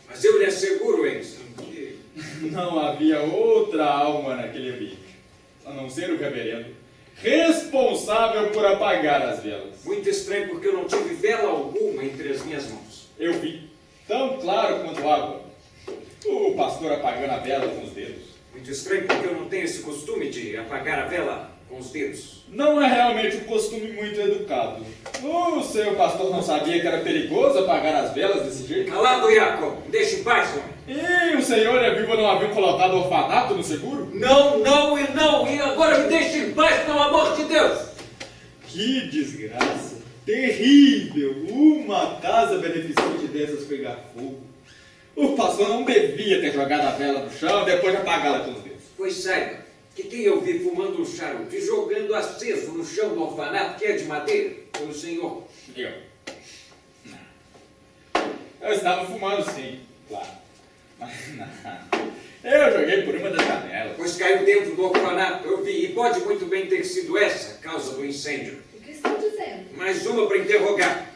Mas eu lhe asseguro, Edson, que Não havia outra alma naquele ambiente, a não ser o reverendo, responsável por apagar as velas. muito estranho porque eu não tive vela alguma entre as minhas mãos. Eu vi, tão claro quanto água, o pastor apagando a vela com os dedos. Muito estranho porque eu não tenho esse costume de apagar a vela com os dedos. Não é realmente um costume muito educado. O seu pastor não sabia que era perigoso apagar as velas desse jeito? Calado, Jacob, me deixe em paz, homem. E o senhor e a viúva não haviam colocado o orfanato no seguro? Não, não e não. E agora me deixe em paz, pelo amor de Deus. Que desgraça! Terrível! Uma casa beneficente dessas pegar fogo. O pastor não devia ter jogado a vela no chão e depois apagá-la com os dedos. Pois saiba que quem eu vi fumando um charuto e jogando aceso no chão do orfanato, que é de madeira, foi o senhor. Eu? Não. Eu estava fumando sim, claro. Mas não. Eu joguei por uma das janelas. Pois caiu dentro do orfanato, eu vi. E pode muito bem ter sido essa a causa do incêndio. O que estão dizendo? Mais uma para interrogar.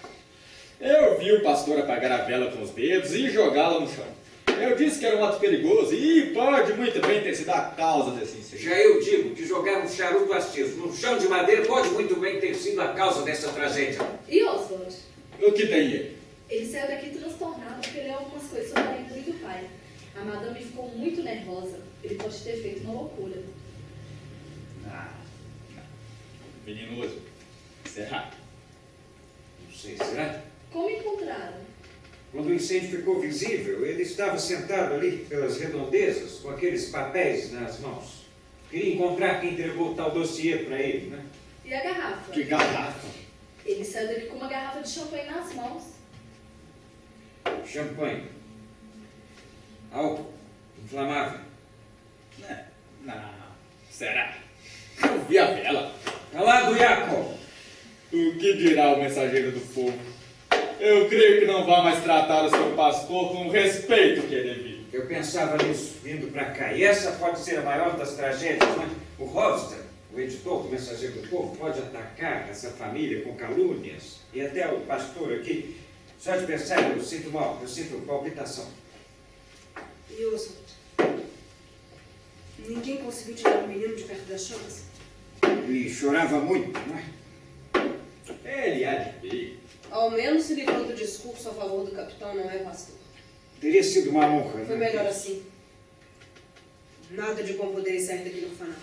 Eu vi o pastor apagar a vela com os dedos e jogá-la no chão. Eu disse que era um ato perigoso e pode muito bem ter sido a causa desse incêndio. Já eu digo que jogar um charuto aceso no chão de madeira pode muito bem ter sido a causa dessa tragédia. E Oswald? O que tem ele? Ele saiu daqui transtornado porque leu algumas coisas sobre a índole do pai. A madame ficou muito nervosa. Ele pode ter feito uma loucura. Não. Venenoso. Será? Não sei, será? Como encontraram? Quando o incêndio ficou visível, ele estava sentado ali pelas redondezas, com aqueles papéis nas mãos. Queria encontrar quem entregou o tal dossiê para ele, né? E a garrafa? Que garrafa? Ele saiu daqui com uma garrafa de champanhe nas mãos. Champanhe. Álcool. Inflamável. Não. Será? Eu vi a vela. Calado, Jacob! O que dirá o mensageiro do povo? Eu creio que não vai mais tratar o seu pastor com o respeito que é devido. Eu pensava nisso, vindo para cá. E essa pode ser a maior das tragédias, não é? O Hofstad, o editor do Mensageiro do Povo, pode atacar essa família com calúnias. E até o pastor aqui. Só de pensar, eu sinto mal, eu sinto palpitação. E Oswald? Ninguém conseguiu tirar o menino de perto das chamas? E chorava muito, não é? Ele há de ver. Ao menos se livrou do discurso a favor do capitão, não é, pastor? Teria sido uma honra, Foi não é? melhor assim. Nada de como poder sair daquele orfanato.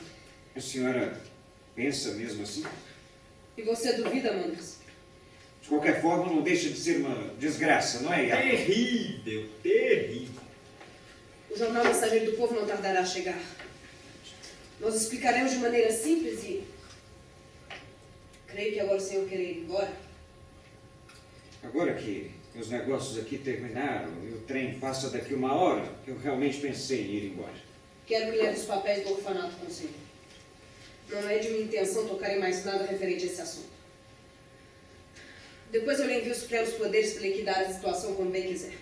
A senhora pensa mesmo assim? E você duvida, Manders? De qualquer forma, não deixa de ser uma desgraça, não é, Jacob? Terrível, terrível. O jornal Mensageiro do Povo não tardará a chegar. Nós explicaremos de maneira simples e... Creio que agora o senhor quer ir embora. Agora que os negócios aqui terminaram e o trem passa daqui 1 hora, eu realmente pensei em ir embora. Quero que leve os papéis do orfanato com o senhor. Não é de minha intenção tocar em mais nada referente a esse assunto. Depois eu lhe envio os plenos poderes para liquidar a situação como bem quiser.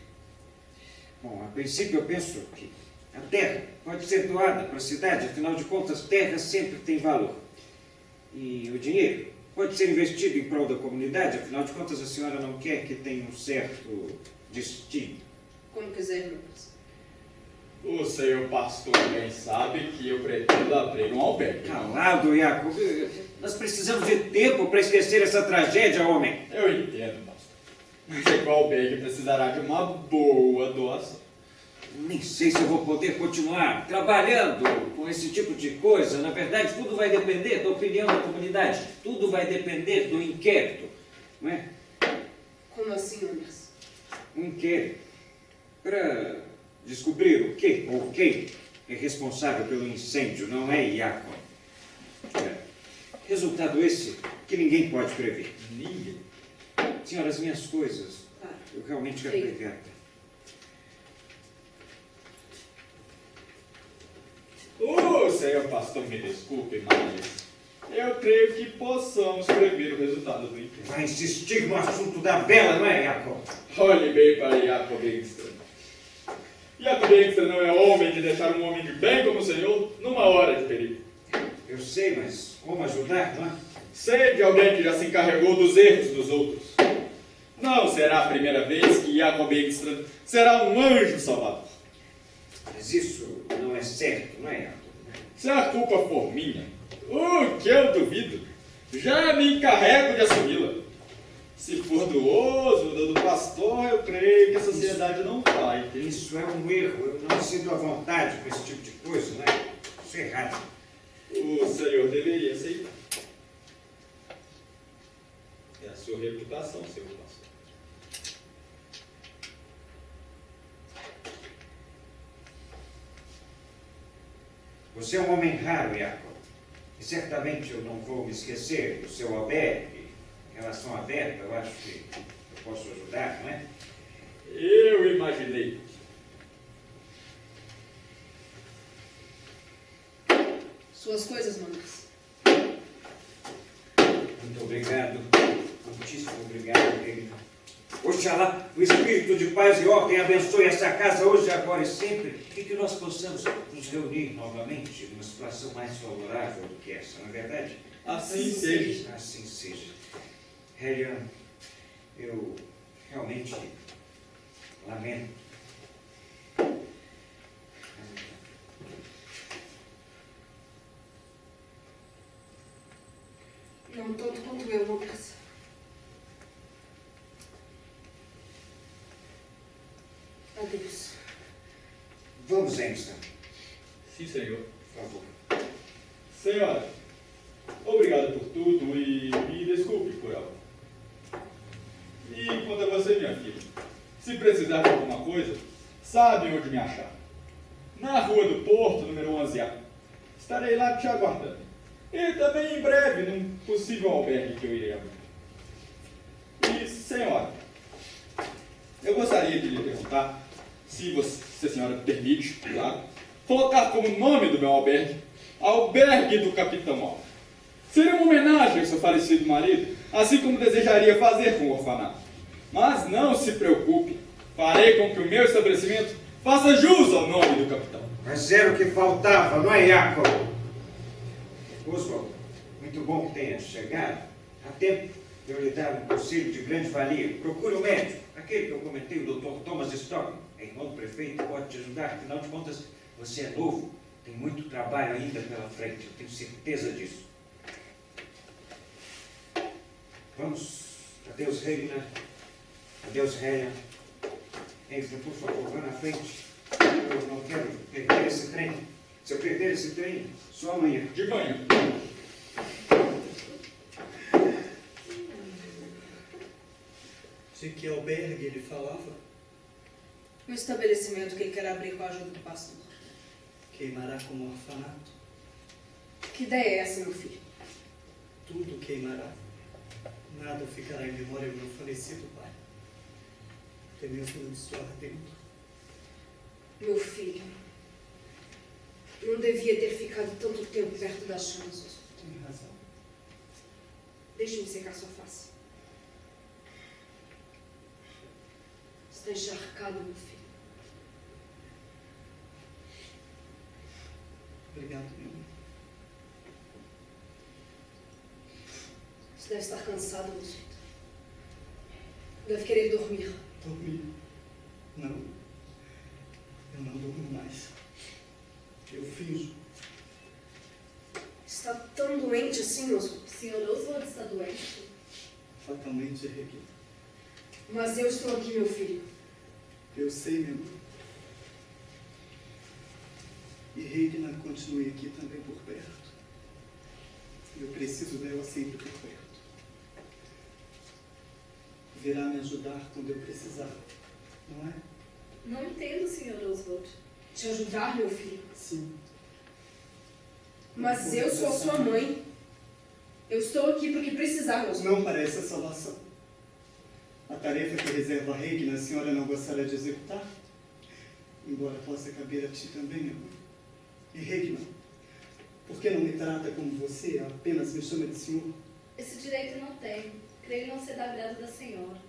Bom, a princípio eu penso que a terra pode ser doada para a cidade, afinal de contas, terra sempre tem valor. E o dinheiro pode ser investido em prol da comunidade, afinal de contas a senhora não quer que tenha um certo destino. Como quiser, Lucas. O senhor pastor bem sabe que eu pretendo abrir um albergue. Calado, Jacob. Nós precisamos de tempo para esquecer essa tragédia, homem. Eu entendo, pastor. Mas é que o albergue precisará de uma boa doação. Nem sei se eu vou poder continuar trabalhando com esse tipo de coisa. Na verdade, tudo vai depender da opinião da comunidade. Tudo vai depender do inquérito, não é? Como assim, Anderson? Um inquérito para descobrir o que ou quem é responsável pelo incêndio, não é Jacob? Resultado esse que ninguém pode prever. Ninguém. Senhora, as minhas coisas, Claro. eu realmente quero Sim. pegar. Senhor pastor, me desculpe, mas eu creio que possamos prever o resultado do inquérito. Vai insistir no assunto da Bela, não é, Jacob? Olhe bem para Jacob Engström. Jacob Engström não é homem de deixar um homem de bem como o senhor numa hora de perigo. Eu sei, mas como ajudar, não é? Sei de alguém que já se encarregou dos erros dos outros. Não será a primeira vez que Jacob Engström será um anjo salvador. Mas isso não é certo, não é, Jacob? Se a culpa for minha, o que eu duvido, já me encarrego de assumi-la. Se for do Oswald ou do pastor, eu creio que a sociedade não vai. Isso é um erro. Eu não me sinto à vontade com esse tipo de coisa, não é? Isso é errado. O senhor deveria aceitar. É a sua reputação, senhor pastor. Você é um homem raro, Jacob. E certamente eu não vou me esquecer do seu albergue. Em relação à Berta, eu acho que eu posso ajudar, não é? Eu imaginei. Suas coisas, Manos. Muito obrigado. Muitíssimo obrigado, querido. Oxalá o Espírito de paz e ordem abençoe essa casa hoje, agora e sempre, e que nós possamos nos reunir novamente numa situação mais favorável do que essa, não é verdade? Assim seja. Assim seja. Helion, eu realmente lamento. Não tanto quanto eu, Lucas. Adeus. Vamos, Engström, Sim, senhor. por favor. Senhora, obrigado por tudo e me desculpe por algo. E quanto a você, minha filha, se precisar de alguma coisa, sabe onde me achar. Na Rua do Porto, número 11A. Estarei lá te aguardando. E também em breve, num possível albergue que eu irei abrir. E, senhora, eu gostaria de lhe perguntar, se a senhora permite, claro, colocar como nome do meu albergue, Albergue do Capitão Alves. Seria uma homenagem ao seu falecido marido, assim como desejaria fazer com o orfanato. Mas não se preocupe, farei com que o meu estabelecimento faça jus ao nome do capitão. Mas era o que faltava, não é, Jacob? Oswald, muito bom que tenha chegado. Há tempo de eu lhe dar um conselho de grande valia. Procure o médico, aquele que eu comentei, o Dr. Thomas Stockman. É irmão do prefeito, pode te ajudar. Afinal de contas, você é novo, tem muito trabalho ainda pela frente, eu tenho certeza disso. Vamos. Adeus, Regina. Adeus, Helen. Engström, por favor, vá na frente. Eu não quero perder esse trem. Se eu perder esse trem, só amanhã. De manhã. De que albergue ele falava? O estabelecimento que ele quer abrir com a ajuda do pastor. Queimará como orfanato. Que ideia é essa, meu filho? Tudo queimará. Nada ficará em memória do meu falecido pai. Até mesmo eu estou ardendo. Meu filho, não devia ter ficado tanto tempo perto das chamas. Tem razão. Deixe-me secar sua face. Está encharcado, meu filho. Obrigado, meu mãe. Você deve estar cansado, meu filho. Deve querer dormir. Dormir? Não. Eu não durmo mais. Eu finjo. Está tão doente assim, Oswald. O senhor Oswald está doente? Fatalmente erguido. Mas eu estou aqui, meu filho. Eu sei, minha mãe. E Regina continue aqui também por perto. Eu preciso dela sempre por perto. Virá me ajudar quando eu precisar, não é? Não entendo, senhor Oswald. Te ajudar, meu filho? Sim. Mas eu sou a sua mãe. Eu estou aqui para o que precisar, Oswald. Não para essa salvação. A tarefa que reserva a Regina, a senhora não gostaria de executar? Embora possa caber a ti também, minha mãe. E Regina, por que não me trata como você, apenas me chama de senhor? Esse direito não tenho. Creio não ser da agrado da senhora.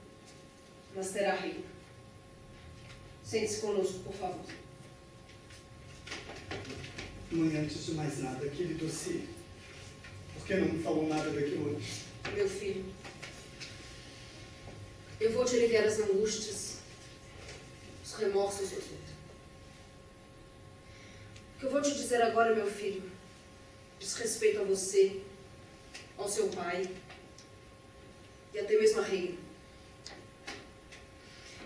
Mas terá, Regina. Sente-se conosco, por favor. Mãe, antes de mais nada, aquele dossiê. Por que não me falou nada daquilo antes? Meu filho, eu vou te aliviar as angústias, os remorsos, Oswald. O que eu vou te dizer agora, meu filho, diz respeito a você, ao seu pai e até mesmo a Regina.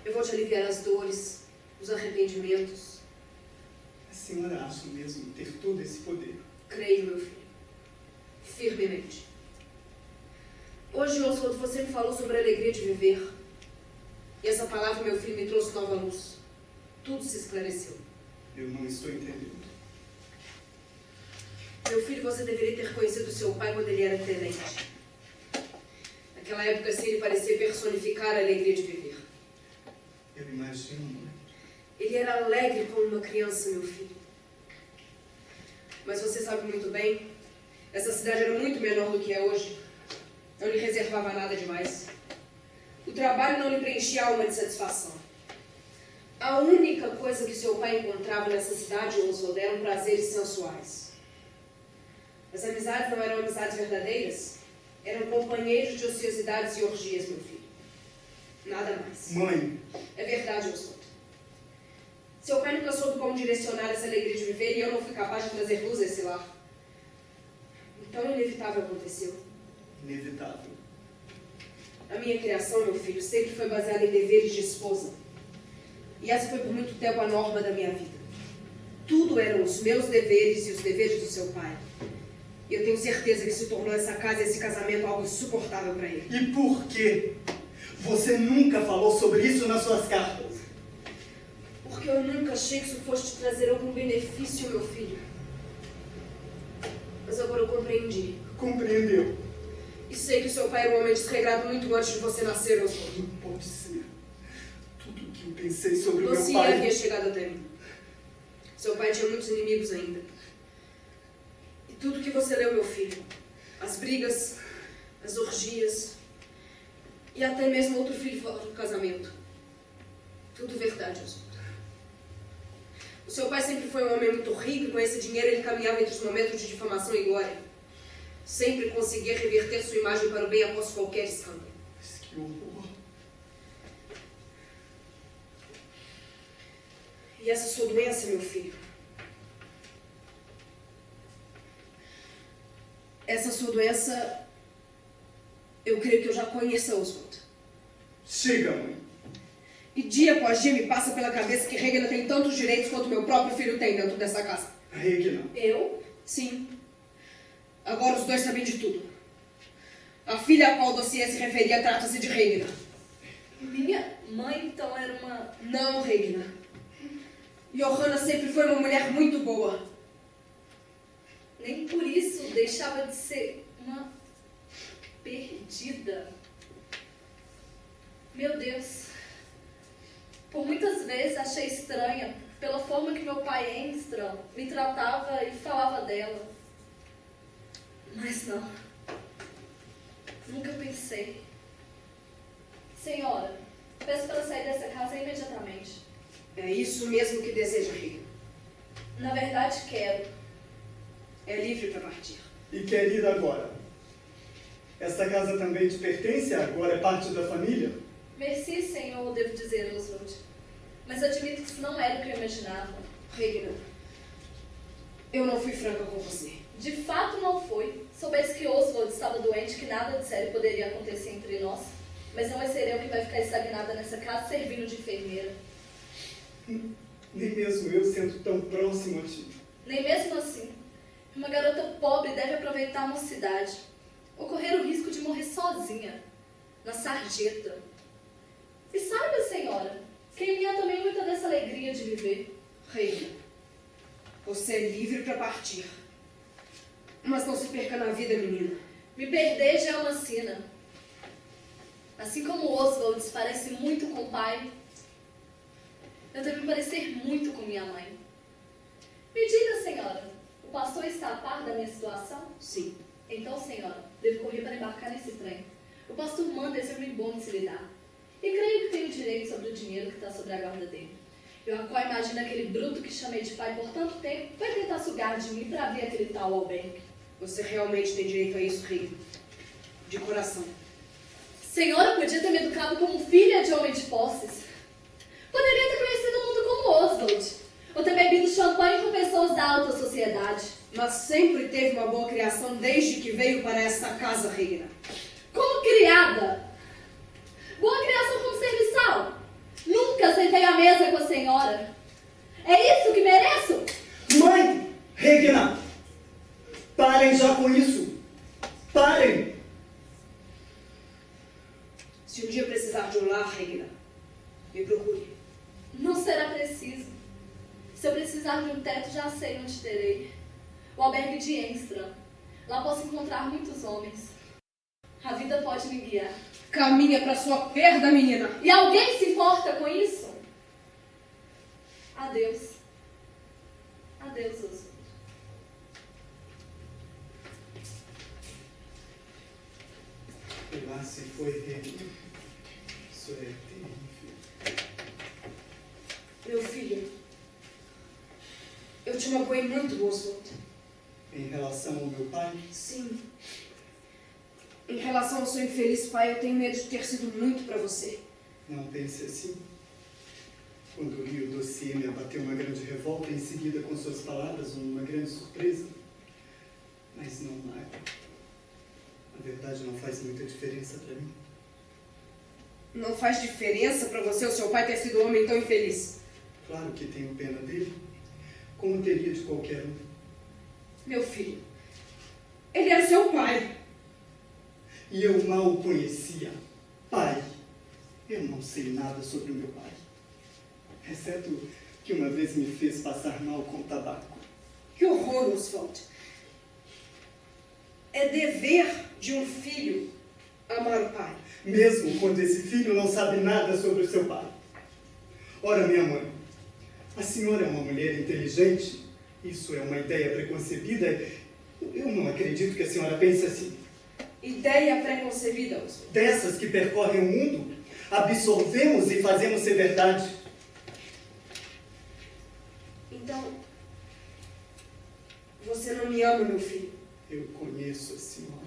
Eu vou te aliviar as dores, os arrependimentos. A senhora acha mesmo ter todo esse poder? Creio, meu filho, firmemente. Hoje, Oswald, você me falou sobre a alegria de viver. E essa palavra, meu filho, me trouxe nova luz. Tudo se esclareceu. Eu não estou entendendo. Meu filho, você deveria ter conhecido seu pai quando ele era tenente. Naquela época, assim, ele parecia personificar a alegria de viver. Eu imagino, mãe. Ele era alegre como uma criança, meu filho. Mas você sabe muito bem, essa cidade era muito menor do que é hoje. Não lhe reservava nada demais. O trabalho não lhe preenchia a alma de satisfação. A única coisa que seu pai encontrava nessa cidade, Oswald, eram prazeres sensuais. As amizades não eram amizades verdadeiras, eram companheiros de ociosidades e orgias, meu filho. Nada mais. Mãe! É verdade, Oswald. Seu pai nunca soube como direcionar essa alegria de viver e eu não fui capaz de trazer luz a esse lar. Então, o inevitável aconteceu. Inevitável. A minha criação, meu filho, sempre foi baseada em deveres de esposa. E essa foi por muito tempo a norma da minha vida. Tudo eram os meus deveres e os deveres do seu pai. E eu tenho certeza que se tornou essa casa e esse casamento algo insuportável para ele. E por quê? Você nunca falou sobre isso nas suas cartas. Porque eu nunca achei que isso fosse te trazer algum benefício, meu filho. Mas agora eu compreendi. Compreendeu? E sei que seu pai era um homem desregrado muito antes de você nascer, Oswald. Não pode ser. Tudo o que eu pensei sobre O meu dossiê pai... havia chegado até mim. Seu pai tinha muitos inimigos ainda. E tudo que você leu, meu filho, as brigas, as orgias e até mesmo outro filho fora do casamento. Tudo verdade, Oswald. O seu pai sempre foi um homem muito rico e com esse dinheiro ele caminhava entre os momentos de difamação e glória. Sempre conseguia reverter sua imagem para o bem após qualquer escândalo. Mas que horror. E essa sua doença, meu filho? Essa sua doença, eu creio que eu já conheço, Oswald. Chega, mãe. E dia após dia me passa pela cabeça que Regina tem tantos direitos quanto meu próprio filho tem dentro dessa casa. Regina. Eu? Sim. Agora os dois sabem de tudo. A filha a qual o dossiê se referia trata-se de Regina. Minha mãe, então, era uma... Não, Regina. Johanna sempre foi uma mulher muito boa. Nem por isso deixava de ser uma perdida. Meu Deus. Por muitas vezes achei estranha pela forma que meu pai Engström me tratava e falava dela. Mas não. Nunca pensei. Senhora, peço para sair dessa casa imediatamente. É isso mesmo que deseja, Regina. Na verdade, quero. É livre para partir. E quer ir agora? Esta casa também te pertence? Agora é parte da família? Merci, senhor, devo dizer, Oswald. Mas admito que isso não era o que eu imaginava. Regina, eu não fui franca com você. De fato, não foi. Soubesse que Oswald estava doente, que nada de sério poderia acontecer entre nós. Mas não vai ser eu que vai ficar estagnada nessa casa servindo de enfermeira. Nem mesmo eu sendo tão próximo a ti. Nem mesmo assim. Uma garota pobre deve aproveitar a mocidade. Ou correr o risco de morrer sozinha. Na sarjeta. E saiba, senhora, que em mim há também muita dessa alegria de viver. Regina, Você é livre para partir. Mas não se perca na vida, menina. Me perder já é uma sina. Assim como Oswald se parece muito com o pai, eu devo me parecer muito com minha mãe. Me diga, senhora, o pastor está a par da minha situação? Sim. Então, senhora, devo correr para embarcar nesse trem. O pastor manda esse homem bom de se lhe dar. E creio que tenho direito sobre o dinheiro que está sobre a guarda dele. Eu qual imagino aquele bruto que chamei de pai por tanto tempo vai tentar sugar de mim para ver aquele tal albergue. Você realmente tem direito a isso, Rei. De coração. Senhora podia ter me educado como filha de homem de posses. Poderia ter conhecido o mundo como Oswald. Ou ter bebido champanhe com pessoas da alta sociedade. Mas sempre teve uma boa criação desde que veio para esta casa, Reina. Como criada. Boa criação como serviçal. Nunca sentei à mesa com a senhora. É isso que mereço? Mãe! Regina! Parem já com isso! Parem! Se um dia precisar de um lar, Reina, me procure. Não será preciso. Se eu precisar de um teto, já sei onde terei. O albergue de Enstrom. Lá posso encontrar muitos homens. A vida pode me guiar. Caminha para sua perda, menina. E alguém se importa com isso? Adeus. Adeus, Oswald. E lá se foi Regina. Isso é terrível. Meu filho, eu te magoei muito, Oswald. Em relação ao meu pai, Sim. Em relação ao seu infeliz pai, eu tenho medo de ter sido muito para você. não pense assim. Quando li o dossiê, me abateu uma grande revolta e em seguida, com suas palavras, uma grande surpresa. Mas não há. Na verdade, não faz muita diferença para mim. Não faz diferença para você o seu pai ter sido um homem tão infeliz. Claro que tenho pena dele, como teria de qualquer um. Meu filho, ele era seu pai. E eu mal o conhecia. Pai, eu não sei nada sobre o meu pai. Exceto que uma vez me fez passar mal com tabaco. Que horror, Oswald. É dever de um filho amar o pai. Mesmo quando esse filho não sabe nada sobre o seu pai. Ora, minha mãe, a senhora é uma mulher inteligente. Isso é uma ideia preconcebida. Eu não acredito que a senhora pense assim. Ideia preconcebida, Oswald. Dessas que percorrem o mundo, absorvemos e fazemos ser verdade. Então, você não me ama, meu filho. Eu conheço a senhora.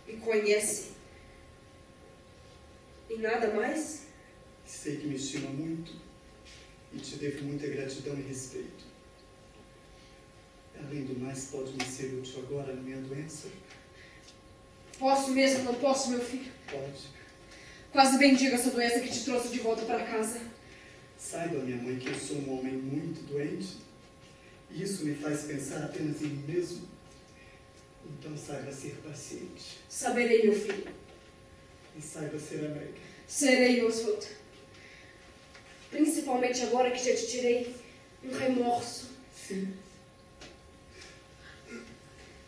Me conhece. E nada mais? Sei que me estima muito e te devo muita gratidão e respeito. Além do mais, pode me ser útil agora na minha doença? Posso mesmo, não posso, meu filho? Pode. Quase bendiga essa doença que te trouxe de volta para casa. Saiba, minha mãe, que eu sou um homem muito doente e isso me faz pensar apenas em mim mesmo. Então saiba ser paciente Saberei, meu filho. e saiba ser alegre. Serei, Oswald. Principalmente agora que já te tirei um remorso. Sim.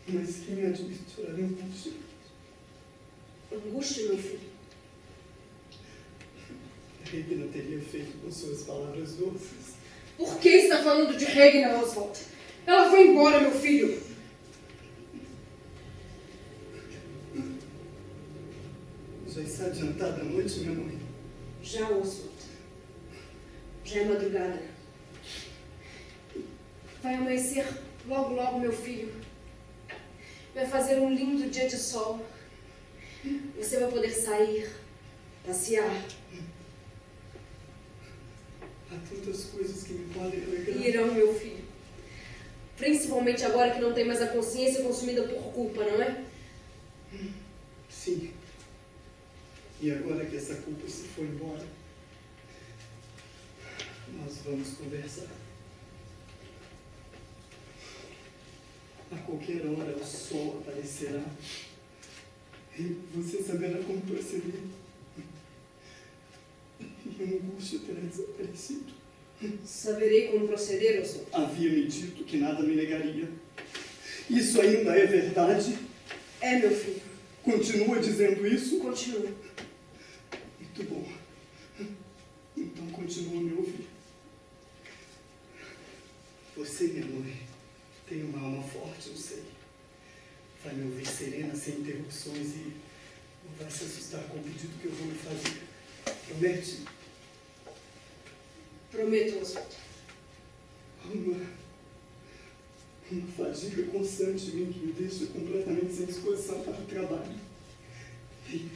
Mas que me admite a angústia. Angústia, meu filho. Regina teria feito com suas palavras doces. Por que está falando de Regina, Oswald? Ela foi embora, meu filho. Já está adiantada a noite, minha mãe? Já, Oswald. Já é madrugada. Vai amanhecer logo, logo, meu filho. Vai fazer um lindo dia de sol. Você vai poder sair, passear. Há tantas coisas que me podem alegrar. E irão, meu filho. Principalmente agora que não tem mais a consciência consumida por culpa, não é? Sim. E agora que essa culpa se foi embora, nós vamos conversar. A qualquer hora o sol aparecerá e você saberá como proceder. E a angústia terá desaparecido. Saberei como proceder, Oswald. Havia me dito que nada me negaria. Isso ainda é verdade? É, meu filho. Continua dizendo isso? Continua. Muito bom. Então continua a me ouvir. Você, minha mãe, tem uma alma forte, eu sei. Vai me ouvir serena, sem interrupções e não vai se assustar com o pedido que eu vou lhe fazer. Promete? Prometo, Oswald. Uma fadiga constante em mim que me deixa completamente sem disposição para o trabalho. E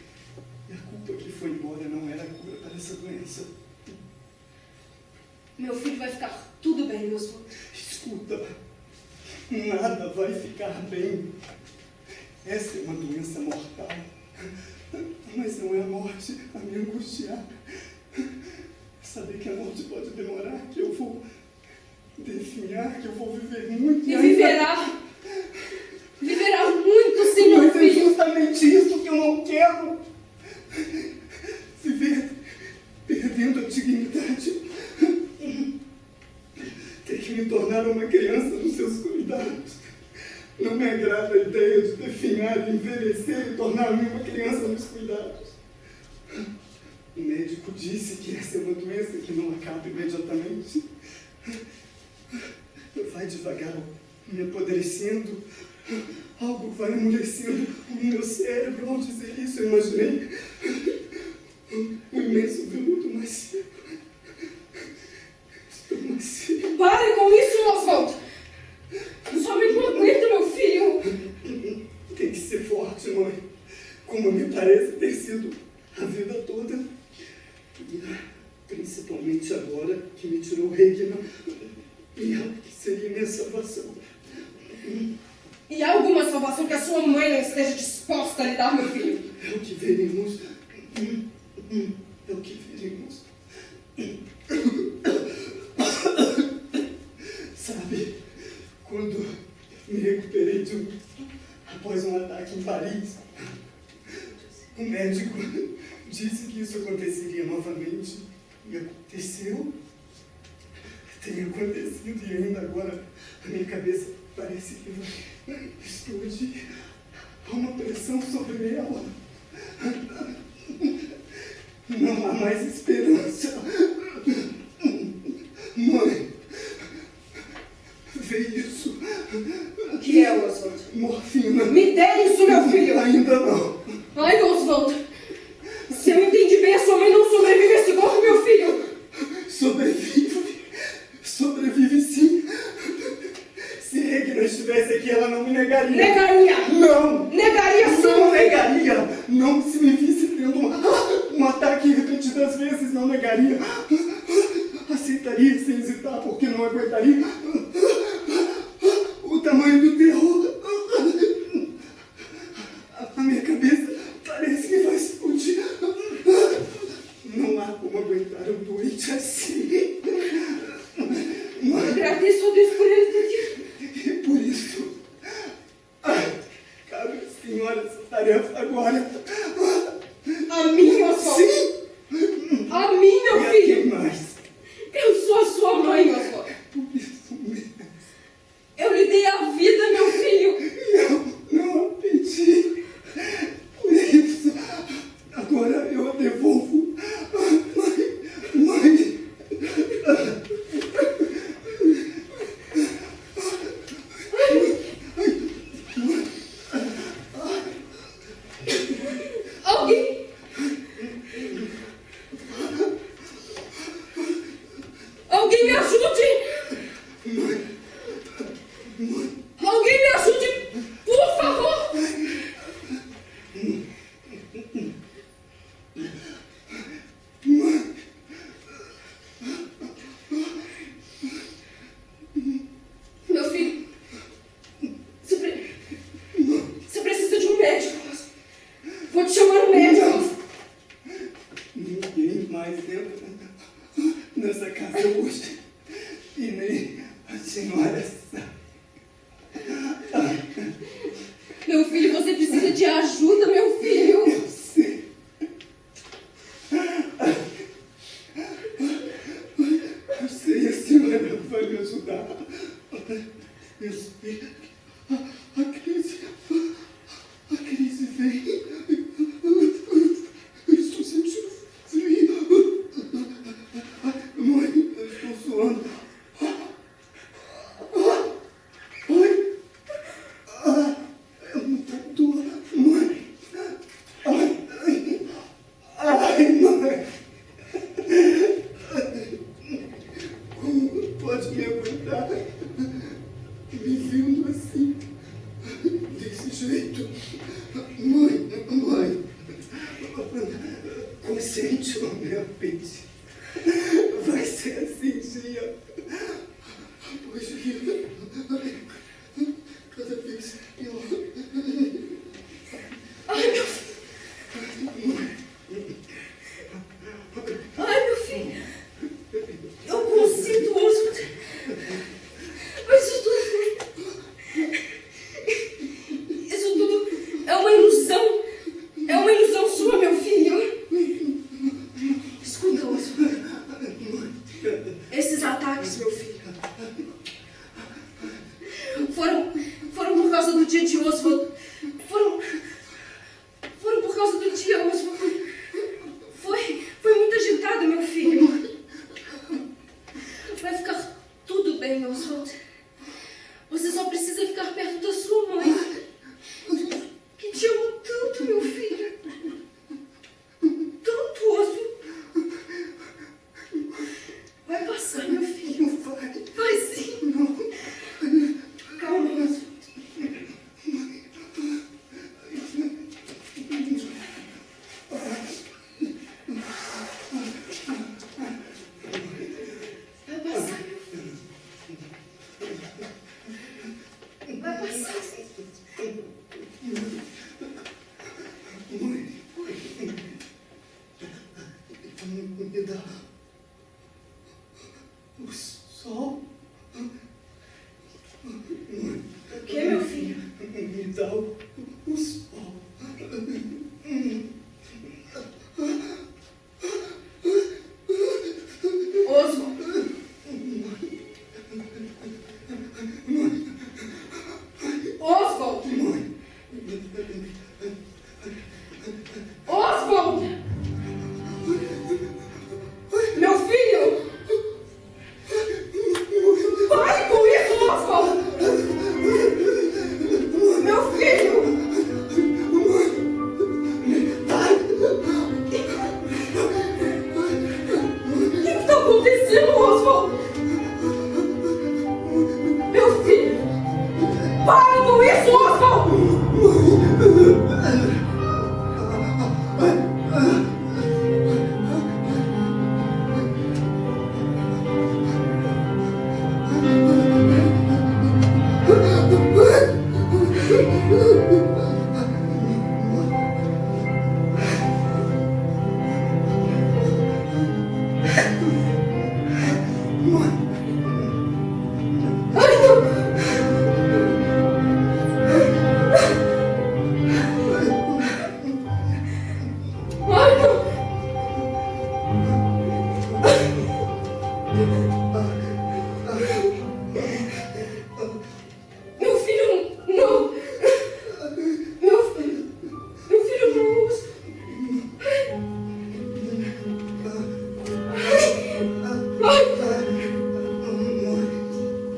a culpa que foi embora não era a cura para essa doença. Meu filho vai ficar tudo bem, Oswald. Escuta, nada vai ficar bem. Essa é uma doença mortal. Mas não é a morte a me angustiar. Saber que a morte pode demorar, que eu vou definhar, que eu vou viver muito. E viverá. Viverá muito, sim, meu Mas é filho. justamente isso que eu não quero. Viver perdendo a dignidade. Ter que me tornar uma criança nos seus cuidados. Não me agrada a ideia de definhar, envelhecer e tornar-me uma criança nos cuidados. O médico disse que essa é uma doença que não acaba imediatamente. Vai devagar me apodrecendo. Algo vai amolecendo no meu cérebro. Ao dizer isso, eu imaginei um imenso veludo macio. Estou macio. Pare com isso, Oswald. Somente não aguento, meu filho. Tem que ser forte, mãe. Como me parece ter sido a vida toda. E principalmente agora que me tirou o Regina. E ela que seria minha salvação. E há alguma salvação que a sua mãe não esteja disposta a lhe dar, meu filho? É o que veremos. É o que veremos. Sabe, quando me recuperei após um ataque em Paris, o médico disse que isso aconteceria novamente. E aconteceu. Tem acontecido e ainda agora a minha cabeça parece que vai explodir. Há uma pressão sobre ela. Não há mais esperança. Mãe, vê isso. O que é, Oswald? Morfina. Me dê isso, meu filho! Ainda não. Ai, Oswald! Se eu entendi bem, a sua mãe não sobrevive a esse golpe, meu filho! Sobrevive. Sobrevive sim. Se Regina estivesse aqui, ela não me negaria. Negaria! Não! Negaria sim, Não meu filho! negaria! Não, se me visse tendo um ataque repetidas vezes, não negaria. Aceitaria sem hesitar, porque não aguentaria o tamanho do terror. A minha cabeça parece que vai explodir. Não há como aguentar um doente assim. Eu agradeço a Deus por ele ter. E por isso, cabe à senhora essa tarefa agora. A mim, Oswald! Sim! A mim, meu E a filho! quem mais? Eu sou a sua mãe, Oswald! Por isso mesmo. Eu lhe dei a vida, meu filho! Eu não a pedi. Por isso, agora eu a devolvo. Mãe. Alguém! Alguém me ajude! Alguém me ajude, por favor! Meu filho, você precisa de um médico. Vou te chamar um médico. Ninguém mais entra nessa casa hoje. E nem a senhora sabe. Meu filho, você precisa de ajuda, meu filho. Eu sei. Eu sei. Meus filhos, a crise vem. Eu estou sentindo frio. Mãe, eu estou suando. Mãe, é muita dor. Mãe, mãe. Como pode me aguentar? Me vendo assim, desse jeito. Mãe, consente o meu peito. Vai ser assim, dia. Hoje, cada vez pior. Ai, meu filho. Ai, meu filho. Eu consinto, Oswald. Mas isso tudo é uma ilusão. É uma ilusão sua, meu filho. Escuta, Oswald. Esses ataques, meu filho, foram por causa do dia de Oswald. Foram por causa do dia, Oswald. Foi muito agitado, meu filho. Vai ficar tudo bem, Oswald. Você só precisa ficar perto da sua mãe, que te ama tanto, meu filho. Tanto, Oswald. Vai passar, meu filho. Vai sim. Calma, Oswald. Vai passar, meu filho. Vai passar. Mãe, me dá o sol. O que, meu filho? Me dá o sol. Oswald. Oswald. Oswald. Meu filho. Pare com isso, Oswald. Meu filho. O que está acontecendo, Oswald? Meu filho. Para com isso, Oswald. Meu filho, não. Meu filho não.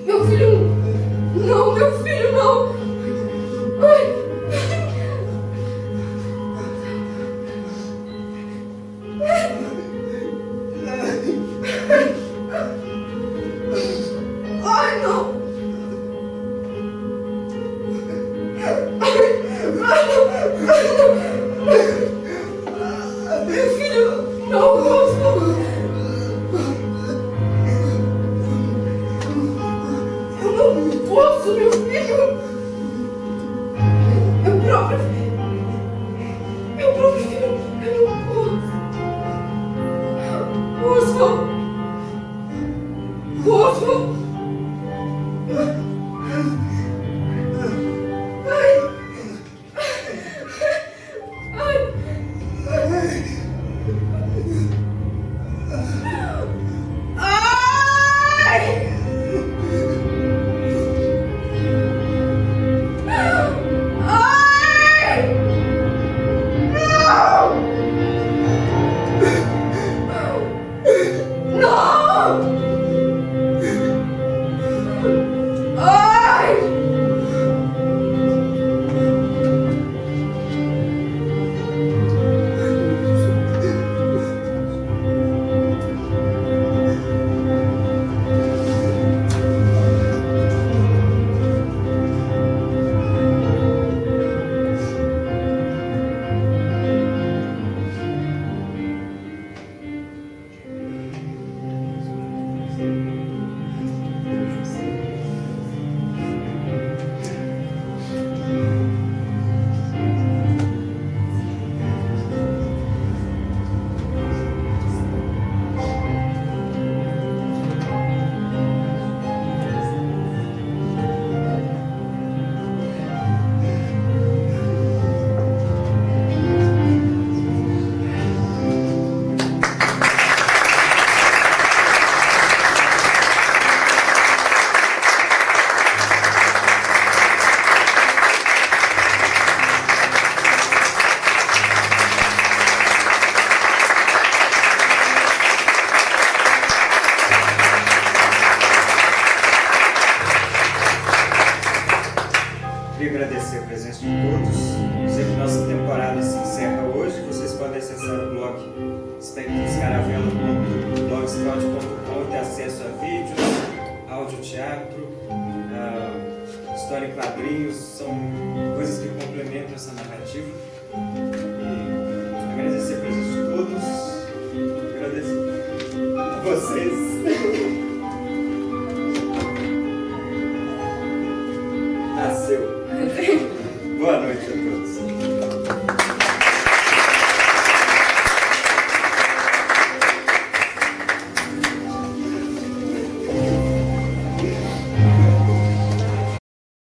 Meu filho, não, meu filho, não. Ai. Ai, não. Meu filho, não posso. Eu não posso, meu filho. Meu próprio filho. Eu não posso. Oswald. Ai! queria agradecer a presença de todos. Dizer que nossa temporada se encerra hoje. Vocês podem acessar o blog espectroscaravela.blogspot.com e ter acesso a vídeos, audioteatro, história em quadrinhos. São coisas que complementam essa narrativa. E agradecer a presença de todos. Agradecer a vocês. Nasceu. Boa noite a todos.